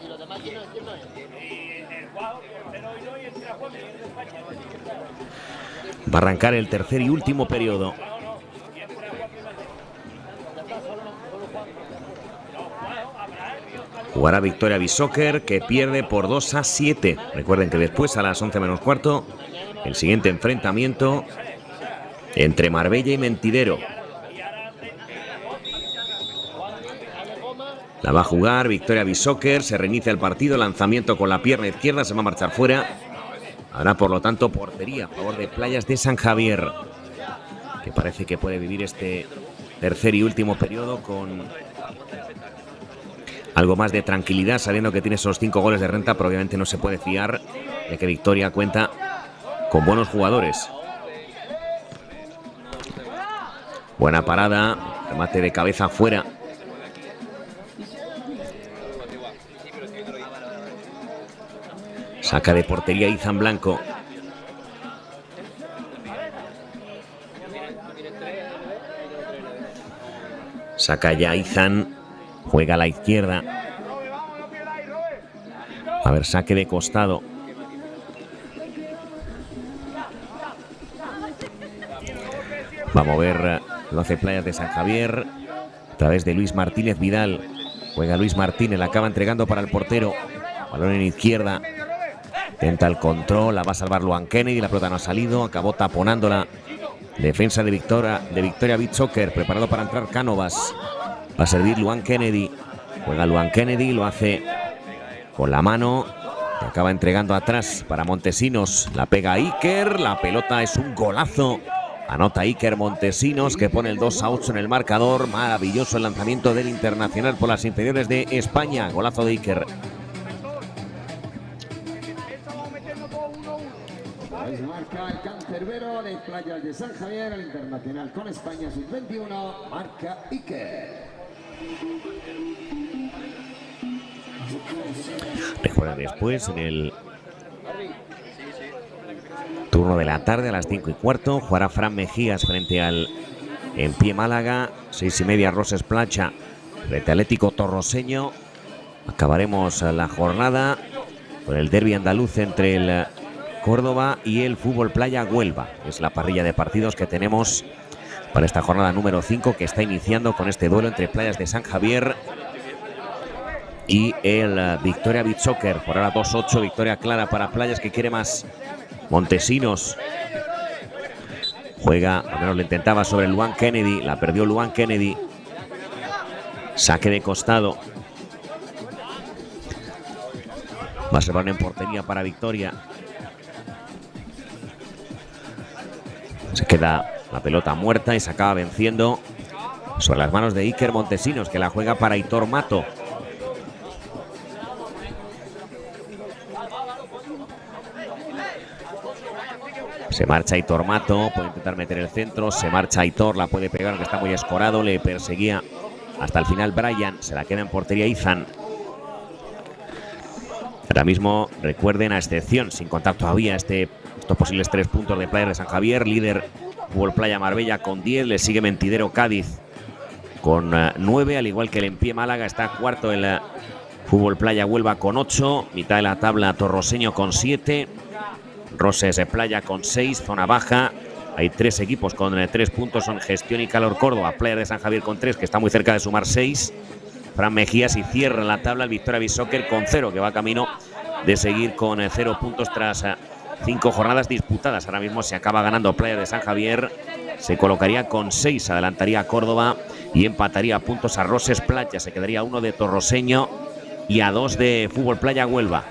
Y los demás, ¿quién no es? El Guau, pero hoy no, y el Va a arrancar el tercer y último periodo. Jugará Victoria Bishoker, que pierde por 2-7. Recuerden que después, a las 11 menos cuarto, el siguiente enfrentamiento entre Marbella y Mentidero. La va a jugar Victoria Bishoker, se reinicia el partido, lanzamiento con la pierna izquierda, se va a marchar fuera. Habrá, por lo tanto, portería a favor de Playas de San Javier, que parece que puede vivir este tercer y último periodo con algo más de tranquilidad, sabiendo que tiene esos 5 goles de renta, pero obviamente no se puede fiar de que Victoria cuenta con buenos jugadores. Buena parada, remate de cabeza fuera. Saca de portería Izan Blanco. Saca ya Izan. Juega a la izquierda. A ver, saque de costado. Va a mover, lo hace Playas de San Javier. A través de Luis Martínez Vidal. Juega Luis Martínez, la acaba entregando para el portero. Balón en izquierda. Intenta el control, la va a salvar Luan Kennedy, la pelota no ha salido, acabó taponando la defensa de Victoria Bishoker, preparado para entrar Cánovas. Va a servir Luan Kennedy, juega Luan Kennedy, lo hace con la mano, y acaba entregando atrás para Montesinos, la pega Iker, la pelota es un golazo, anota Iker Montesinos, que pone el 2-8 en el marcador. Maravilloso el lanzamiento del internacional por las inferiores de España, golazo de Iker. Marca el cancerbero de Playas de San Javier, el internacional con España sub-21, marca Iker. Recuerda, después en el turno de la tarde a las 5:15 jugará Fran Mejías frente al En Pie Málaga, 6:30 Roses Placha frente al Atlético Torroseño. Acabaremos la jornada con el derbi andaluz entre el Córdoba y el Fútbol Playa Huelva. Es la parrilla de partidos que tenemos para esta jornada número 5, que está iniciando con este duelo entre Playas de San Javier y el Victoria Bishoker. Por ahora 2-8, victoria clara para Playas, que quiere más. Montesinos juega, al menos lo intentaba sobre Luan Kennedy, la perdió Luan Kennedy. Saque de costado. Va a ser balón en portería para Victoria. Se queda la pelota muerta y se acaba venciendo sobre las manos de Iker Montesinos, que la juega para Aitor Mato. Se marcha Aitor Mato, puede intentar meter el centro, se marcha Aitor, la puede pegar, que está muy escorado, le perseguía hasta el final Brian, se la queda en portería Izan. Ahora mismo, recuerden, a excepción, sin contar todavía estos posibles 3 puntos de Playas de San Javier, líder Fútbol Playa Marbella con 10, le sigue Mentidero Cádiz con 9, al igual que el En Pie Málaga, está cuarto el Fútbol Playa Huelva con 8, mitad de la tabla Torroseño con 7, Roses de Playa con 6, zona baja. Hay 3 equipos con 3 puntos, son Gestión y Calor Córdoba, Playas de San Javier con 3, que está muy cerca de sumar 6. Fran Mejías, y cierra la tabla el Victoria Bishoker con 0, que va camino de seguir con 0 puntos tras 5 jornadas disputadas. Ahora mismo se acaba ganando Playas de San Javier, se colocaría con 6, adelantaría a Córdoba y empataría a puntos a Roses Playa. Se quedaría 1 de Torroseño y a 2 de Fútbol Playa Huelva.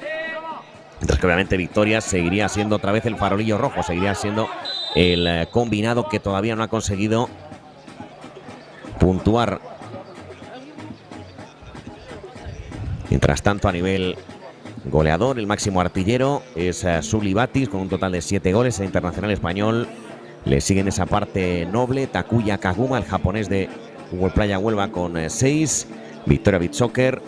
Mientras que obviamente Victoria seguiría siendo otra vez el farolillo rojo, seguiría siendo el combinado que todavía no ha conseguido puntuar. Mientras tanto, a nivel goleador, el máximo artillero es Sully Batis con un total de 7 goles. El internacional español le sigue en esa parte noble Takuya Kaguma, el japonés de Fútbol Playa Huelva, con 6. Victoria Bishoker.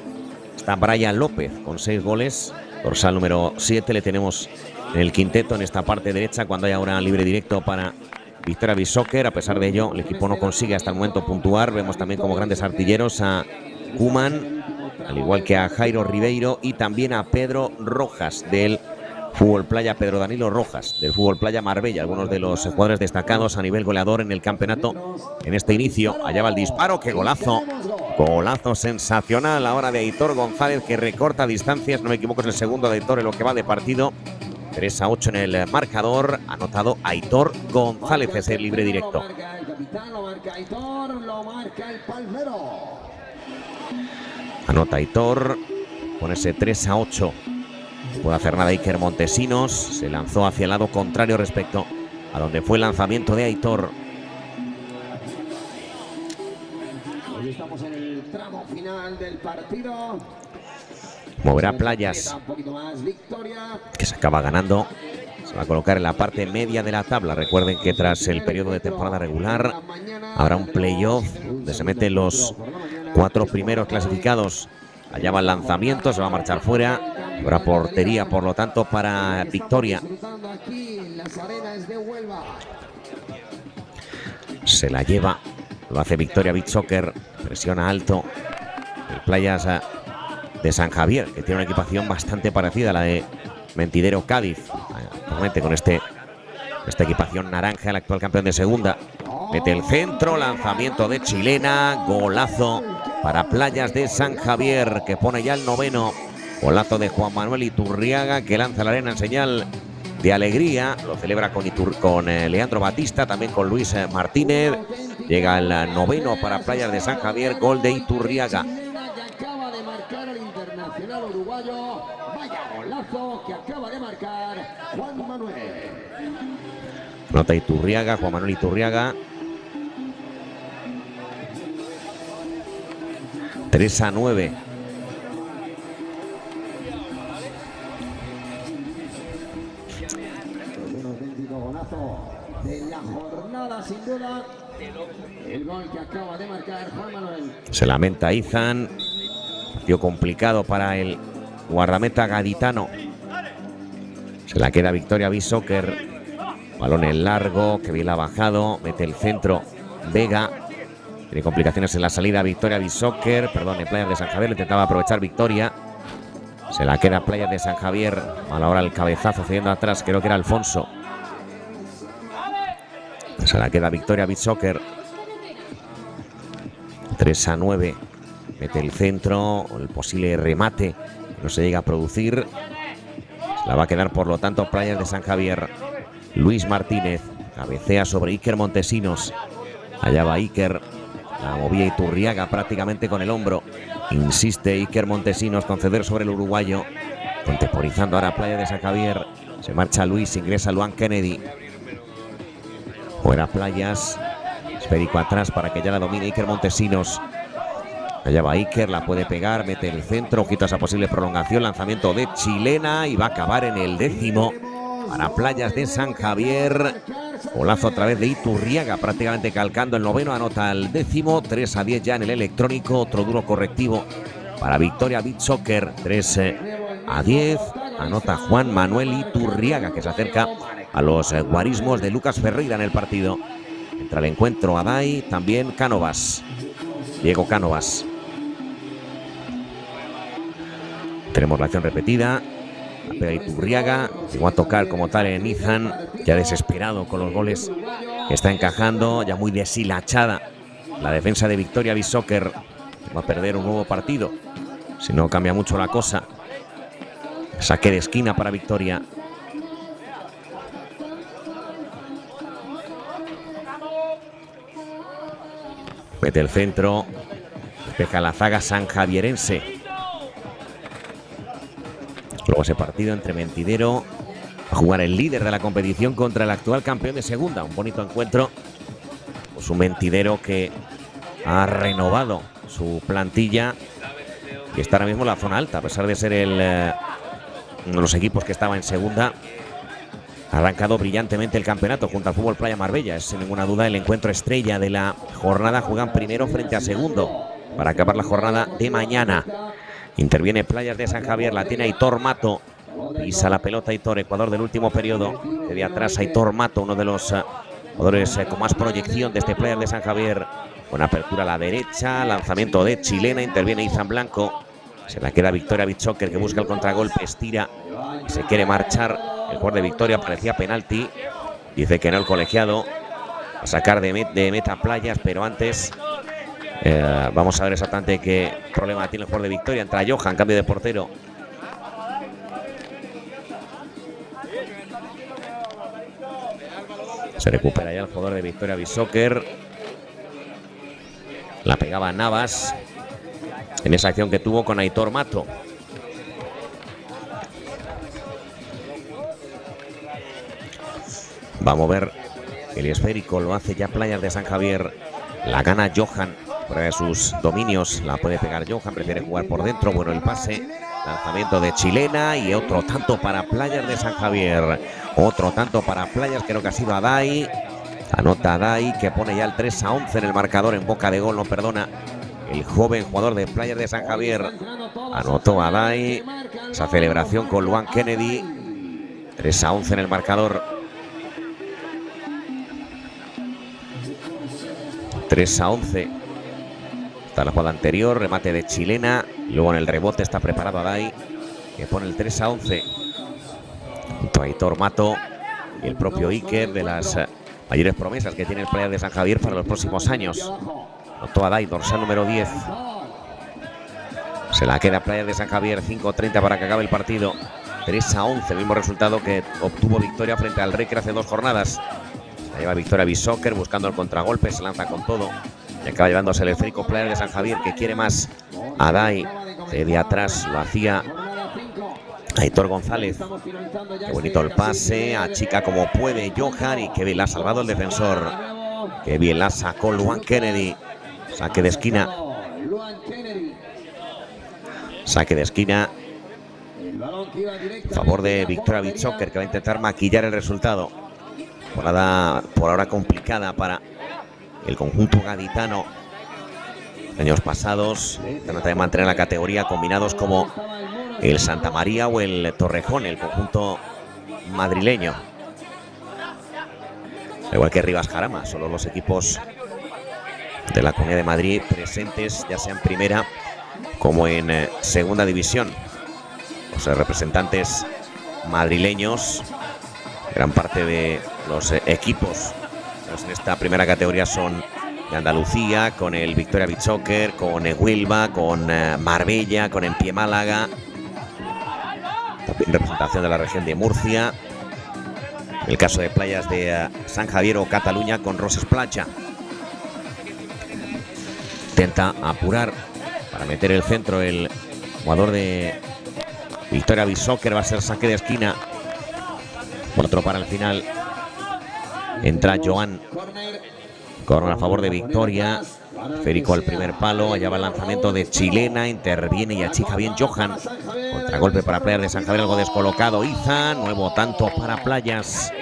Está Brian López con 6 goles. Dorsal número 7 le tenemos en el quinteto en esta parte derecha cuando hay ahora libre directo para Victoria Bishoker. A pesar de ello, el equipo no consigue hasta el momento puntuar. Vemos también como grandes artilleros a Kuman, al igual que a Jairo Ribeiro y también a Pedro Rojas del Fútbol Playa Pedro Danilo Rojas, del Fútbol Playa Marbella, algunos de los jugadores destacados a nivel goleador en el campeonato en este inicio. Allá va el disparo, qué golazo, golazo sensacional ahora de Aitor González, que recorta distancias, no me equivoco es el segundo de Aitor en lo que va de partido. 3-8 en el marcador, anotado Aitor González, ese libre directo. Lo marca el capitán, lo marca Aitor, lo marca el Palmero. Anota Aitor, pone ese 3-8. No puede hacer nada Iker Montesinos, se lanzó hacia el lado contrario respecto a donde fue el lanzamiento de Aitor. Hoy estamos en el tramo final del partido. Moverá Playas, Un poquito más, Victoria. que se acaba ganando. Se va a colocar en la parte media de la tabla. Recuerden que tras el periodo de temporada regular habrá un playoff donde se meten los 4 primeros clasificados. Allá va el lanzamiento, se va a marchar fuera. Habrá portería, por lo tanto, para Victoria. Se la lleva, lo hace Victoria Beach Soccer. Presiona alto el Playas de San Javier, que tiene una equipación bastante parecida a la de Mentidero Cádiz. Actualmente con esta equipación naranja, el actual campeón de segunda. Mete el centro, lanzamiento de chilena, golazo para Playas de San Javier, que pone ya el 9º. Golazo de Juan Manuel Iturriaga, que lanza la arena en señal de alegría. Lo celebra con Leandro Batista, también con Luis Martínez. Llega el 9º para Playas de San Javier, gol de Iturriaga. Acaba de marcar el internacional uruguayo. Vaya golazo que acaba de marcar Juan Manuel. Nota Iturriaga, Juan Manuel Iturriaga. 3-9. De la jornada, sin duda, el gol que acaba de marcar Juan Manuel. Se lamenta Izan. Partido complicado para el guardameta gaditano. Se la queda Victoria Beach Soccer. Balón en largo, que bien la ha bajado. Mete el centro Vega. Tiene complicaciones en la salida Victoria Beach Soccer. Perdón, en Playas de San Javier. Intentaba aprovechar Victoria. Se la queda Playas de San Javier. A la hora el cabezazo cediendo atrás. Creo que era Alfonso. Se la queda Victoria Beach Soccer. 3-9. Mete el centro. El posible remate. No se llega a producir. Se la va a quedar, por lo tanto, Playas de San Javier. Luis Martínez. Cabecea sobre Iker Montesinos. Allá va Iker. La movía Iturriaga prácticamente con el hombro. Insiste Iker Montesinos con ceder sobre el uruguayo. Contemporizando ahora Playas de San Javier. Se marcha Luis, ingresa Luan Kennedy. Fuera Playas. Esférico atrás para que ya la domine Iker Montesinos. Allá va Iker, la puede pegar, mete el centro, ojito a esa posible prolongación, lanzamiento de chilena y va a acabar en el 10º para Playas de San Javier. Golazo otra vez de Iturriaga, prácticamente calcando el 9º, anota el 10º, 3-10 ya en el electrónico, otro duro correctivo para Victoria Beach Soccer, 3-10, anota Juan Manuel Iturriaga, que se acerca a los guarismos de Lucas Ferreira en el partido. Entra al encuentro Adai, también Cánovas, Diego Cánovas. Tenemos la acción repetida. La pega Iturriaga. Llegó a tocar como tal en Izan, ya desesperado con los goles que está encajando, ya muy deshilachada la defensa de Victoria Beach Soccer. Va a perder un nuevo partido si no cambia mucho la cosa. Saque de esquina para Victoria. Mete el centro. Despeja la zaga sanjavierense. Luego ese partido entre Mentidero. Va a jugar el líder de la competición contra el actual campeón de segunda. Un bonito encuentro. Pues un Mentidero que ha renovado su plantilla y está ahora mismo en la zona alta, a pesar de ser uno de los equipos que estaba en segunda. Ha arrancado brillantemente el campeonato junto al Fútbol Playa Marbella. Es sin ninguna duda el encuentro estrella de la jornada. Juegan primero frente a segundo para acabar la jornada de mañana. Interviene Playas de San Javier, la tiene Aitor Mato. Pisa la pelota Aitor, Ecuador del último periodo. De atrás Aitor Mato, uno de los jugadores con más proyección de este Playas de San Javier. Con apertura a la derecha, lanzamiento de chilena, interviene Izan Blanco. Se la queda Victoria Beach Soccer, que busca el contragolpe, estira Se quiere marchar el jugador de Victoria, parecía penalti. Dice que no el colegiado. A sacar de meta Playas, pero antes vamos a ver exactamente qué problema tiene el jugador de Victoria. Entra Johan, cambio de portero. Se recupera ya el jugador de Victoria Bishoker. La pegaba Navas en esa acción que tuvo con Aitor Mato. Va a mover el esférico, lo hace ya Playas de San Javier. La gana Johan fuera de sus dominios. La puede pegar Johan, prefiere jugar por dentro. Bueno, el pase, lanzamiento de chilena y otro tanto para Playas de San Javier. Otro tanto para Playas, creo que ha sido Adai. Anota Adai, que pone ya el 3-11 en el marcador. En boca de gol, no perdona el joven jugador de Playas de San Javier. Anotó Adai. Esa celebración con Luan Kennedy. 3-11 en el marcador. 3-11. Está la jugada anterior, remate de chilena. Luego en el rebote está preparado Adai, que pone el 3-11. Junto a Aitor Mato y el propio Iker, de las mayores promesas que tiene el Playas de San Javier para los próximos años. Anotó Adai, dorsal número 10. Se la queda Playas de San Javier, 5:30 para que acabe el partido. 3-11, mismo resultado que obtuvo Victoria frente al Recre hace 2 jornadas. La lleva Victoria Bishoker buscando el contragolpe, se lanza con todo y acaba llevándose el esférico Playas de San Javier, que quiere más. Adai de atrás lo hacía Aitor González. Qué bonito el pase, achica como puede Johan y qué bien la ha salvado el defensor. Qué bien la sacó Luan Kennedy. Saque de esquina. Saque de esquina a favor de Victoria Bishoker, que va a intentar maquillar el resultado. Por ahora complicada para el conjunto gaditano. Años pasados trata de mantener la categoría, combinados como el Santa María o el Torrejón, el conjunto madrileño. Al igual que Rivas Jarama, solo los equipos de la Comunidad de Madrid presentes, ya sea en primera como en segunda división. Los representantes madrileños, gran parte de los equipos en esta primera categoría son de Andalucía, con el Victoria Bishoker, con Huelva, con Marbella, con En Pie Málaga. También representación de la región de Murcia. El caso de Playas de San Javier o Cataluña con Roses Placha. Intenta apurar para meter el centro el jugador de Victoria Bishoker. Va a ser saque de esquina. Otro para el final. Entra Joan. Corner a favor de Victoria. Férico al primer palo. Allá va el lanzamiento de chilena. Interviene y achica bien Johan. Contragolpe para Playas de San Javier. Algo descolocado Iza. Nuevo tanto para Playas.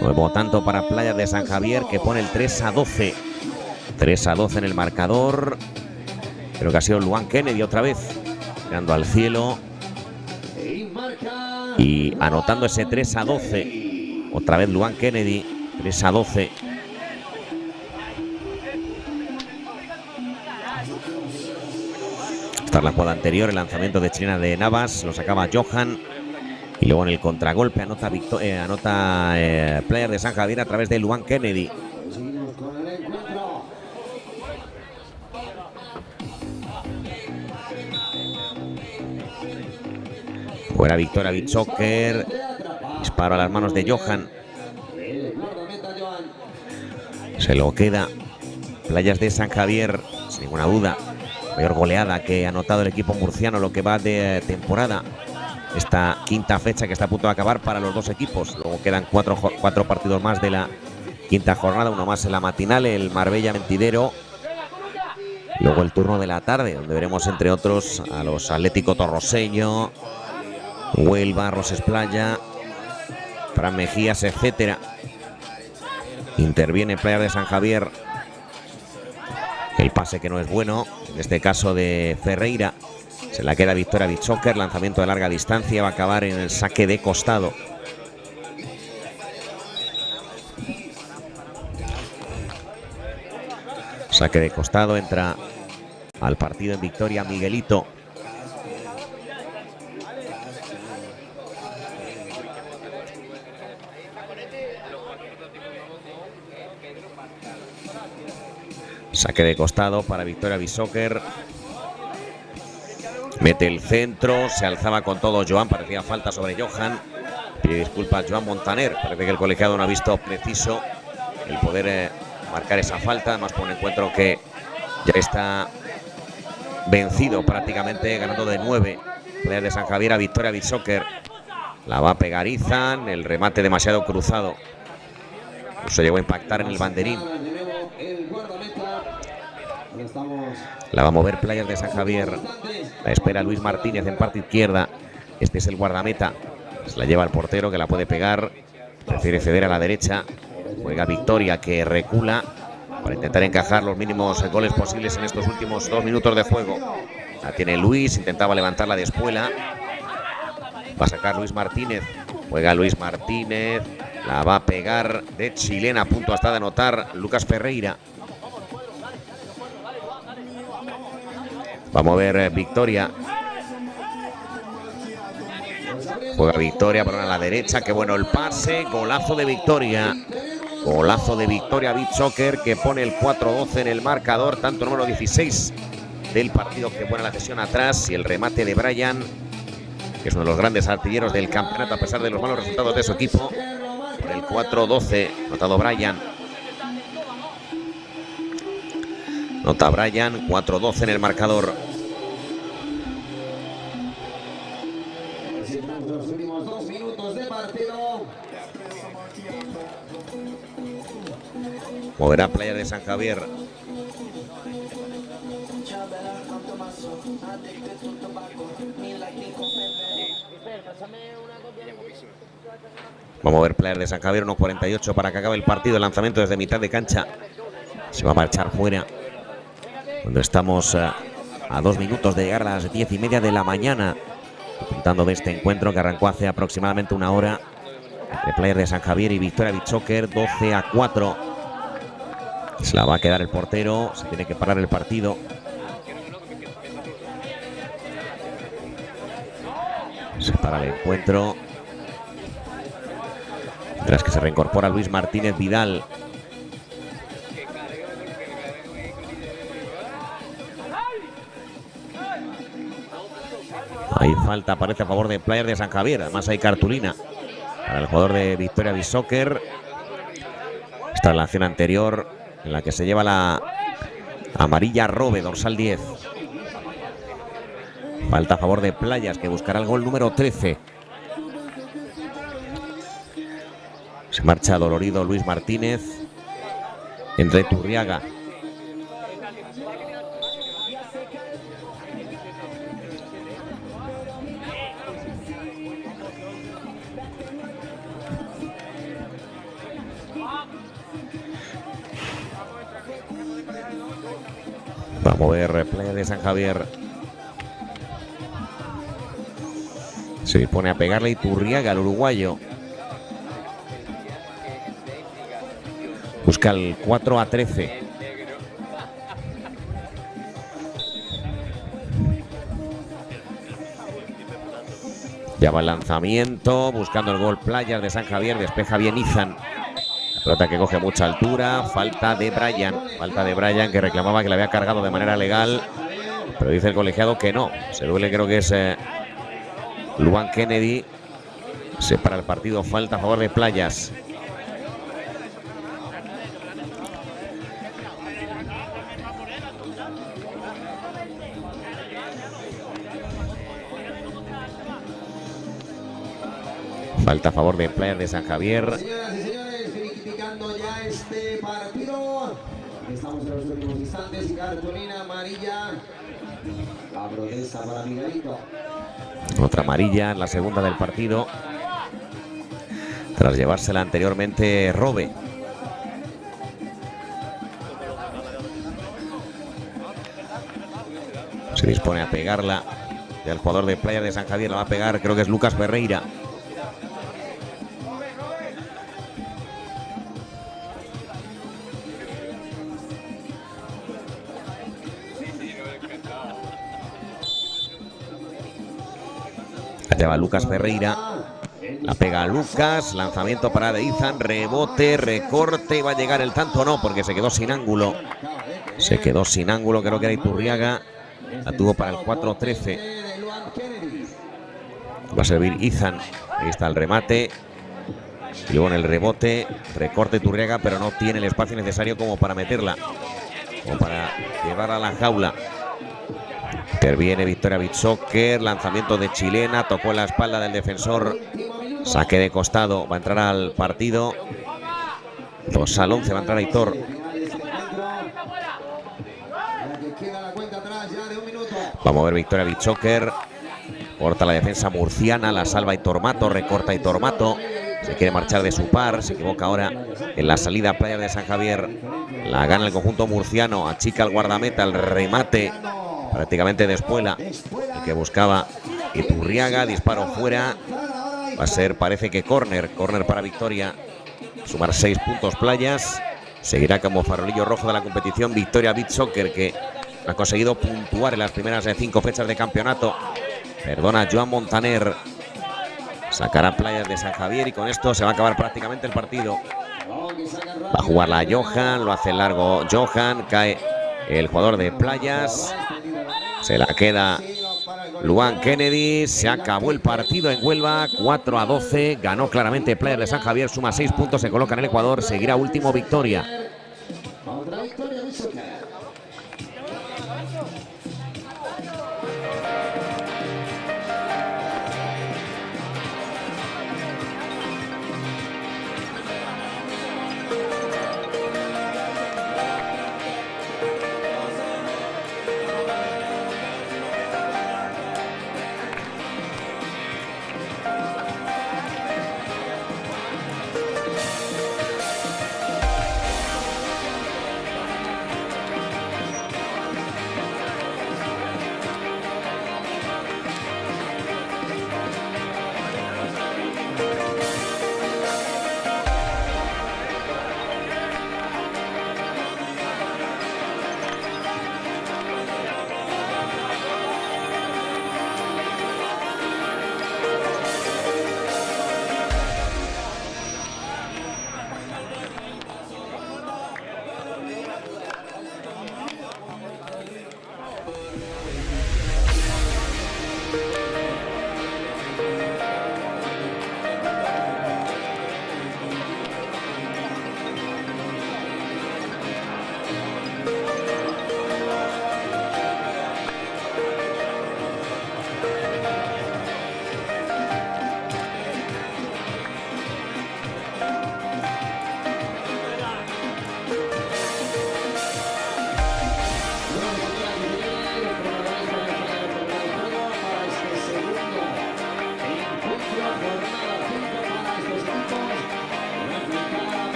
Nuevo tanto para Playas de San Javier, que pone el 3-12. 3-12 en el marcador. Creo que ha sido Luan Kennedy otra vez. Mirando al cielo. Y anotando ese 3-12. Otra vez Luan Kennedy. 3-12. Esta es la jugada anterior, el lanzamiento de chilena de Navas, lo sacaba Johan. Y luego en el contragolpe anota Playas de San Javier a través de Luan Kennedy. Fuera Victoria Bishoker. Disparo a las manos de Johan. Se lo queda Playas de San Javier, sin ninguna duda. Mayor goleada que ha anotado el equipo murciano lo que va de temporada. Esta quinta fecha que está a punto de acabar para los dos equipos. Luego quedan cuatro partidos más de la quinta jornada. Uno más en la matinal, el Marbella Mentidero. Luego el turno de la tarde, donde veremos entre otros a los Atlético Torroseño, Huelva, Roses Playa, Fran Mejías, etcétera. Interviene Playas de San Javier. El pase que no es bueno, en este caso de Ferreira. Se la queda Victoria Bishoker. Lanzamiento de larga distancia. Va a acabar en el saque de costado. Saque de costado. Entra al partido en Victoria Miguelito. Saque de costado para Victoria Bishoker. Mete el centro, se alzaba con todo Joan, parecía falta sobre Johan. Pide disculpas Joan Montaner, parece que el colegiado no ha visto preciso el poder marcar esa falta, además por un encuentro que ya está vencido prácticamente, ganando de 9. Playas de San Javier a Victoria Bishoker. La va a pegar Izan, el remate demasiado cruzado. Eso llegó a impactar en el banderín. La va a mover Playas de San Javier. La espera Luis Martínez en parte izquierda. Este es el guardameta. Se la lleva al portero que la puede pegar. Prefiere ceder a la derecha. Juega Victoria que recula para intentar encajar los mínimos goles posibles en estos últimos 2 minutos de juego. La tiene Luis, intentaba levantarla de espuela. Va a sacar Luis Martínez. Juega Luis Martínez. La va a pegar de chilena. A punto hasta de anotar Lucas Ferreira. Va a mover Victoria. Juega Victoria, pero a la derecha. Qué bueno el pase. Golazo de Victoria. Golazo de Victoria Bishoker que pone el 4-12 en el marcador. Tanto número 16 del partido que pone la cesión atrás. Y el remate de Brian, que es uno de los grandes artilleros del campeonato a pesar de los malos resultados de su equipo. Por el 4-12. Notado Brian. Nota Brian, 4-12 en el marcador. Los últimos 2 minutos de partido. Moverá Playas de San Javier. Vamos a ver Playas de San Javier, unos 48 para que acabe el partido. El lanzamiento desde mitad de cancha. Se va a marchar fuera. Cuando estamos a 2 minutos de llegar a las 10:30 de la mañana. Disfrutando de este encuentro que arrancó hace aproximadamente 1 hora. Entre Playas de San Javier y Victoria Bishoker, 12-4. Se la va a quedar el portero. Se tiene que parar el partido. Se para el encuentro. Mientras que se reincorpora Luis Martínez Vidal. Hay falta, parece a favor de Playas de San Javier. Además hay cartulina para el jugador de Victoria Bishoker. Esta es la acción anterior en la que se lleva la amarilla Robe, dorsal 10. Falta a favor de Playas, que buscará el gol número 13. Se marcha dolorido Luis Martínez. Entre Turriaga. Va a mover Playa de San Javier. Se dispone a pegarle Iturriaga al uruguayo. Busca el 4-13. Ya va el lanzamiento, buscando el gol Playas de San Javier. Despeja bien Izan. Pelota que coge mucha altura. Falta de Brian. Falta de Brian, que reclamaba que le había cargado de manera legal. Pero dice el colegiado que no. Se duele, creo que es Luan Kennedy. Se para el partido. Falta a favor de Playas. Falta a favor de Playas de San Javier. Señoras y señores, criticando ya este partido. Estamos en los últimos instantes y cartulina amarilla. La protesta para Miguelito. Otra amarilla en la segunda del partido. Tras llevársela anteriormente Robe. Se dispone a pegarla. Y el jugador de Playas de San Javier la va a pegar, creo que es Lucas Ferreira. Lleva Lucas Ferreira, la pega a Lucas, lanzamiento para de Izan, rebote, recorte, y va a llegar el tanto, no, porque se quedó sin ángulo. Se quedó sin ángulo, creo que era Iturriaga. La tuvo para el 4-13. Va a servir Izan. Ahí está el remate. Y luego en el rebote, recorte Iturriaga, pero no tiene el espacio necesario como para meterla, como para llevarla a la jaula. Interviene Victoria Beach Soccer, lanzamiento de chilena, tocó en la espalda del defensor, saque de costado, va a entrar al partido. 2-11, va a entrar Aitor. Vamos a ver Victoria Beach Soccer. Corta la defensa murciana, la salva Aitor Mato, recorta Aitor Mato. Se quiere marchar de su par, se equivoca ahora en la salida a Playas de San Javier. La gana el conjunto murciano, achica el guardameta, el remate prácticamente de espuela, el que buscaba Iturriaga, disparo fuera. Va a ser, parece que córner para Victoria. Sumar 6 puntos Playas. Seguirá como farolillo rojo de la competición Victoria Beach Soccer, que ha conseguido puntuar en las primeras 5 fechas de campeonato. Perdona, Joan Montaner. Sacará Playas de San Javier y con esto se va a acabar prácticamente el partido. Va a jugarla Johan, lo hace largo Johan, cae el jugador de Playas. Se la queda Luan Kennedy. Se acabó el partido en Huelva, 4-12. Ganó claramente Playas de San Javier, suma 6 puntos, se coloca en el Ecuador. Seguirá último Victoria.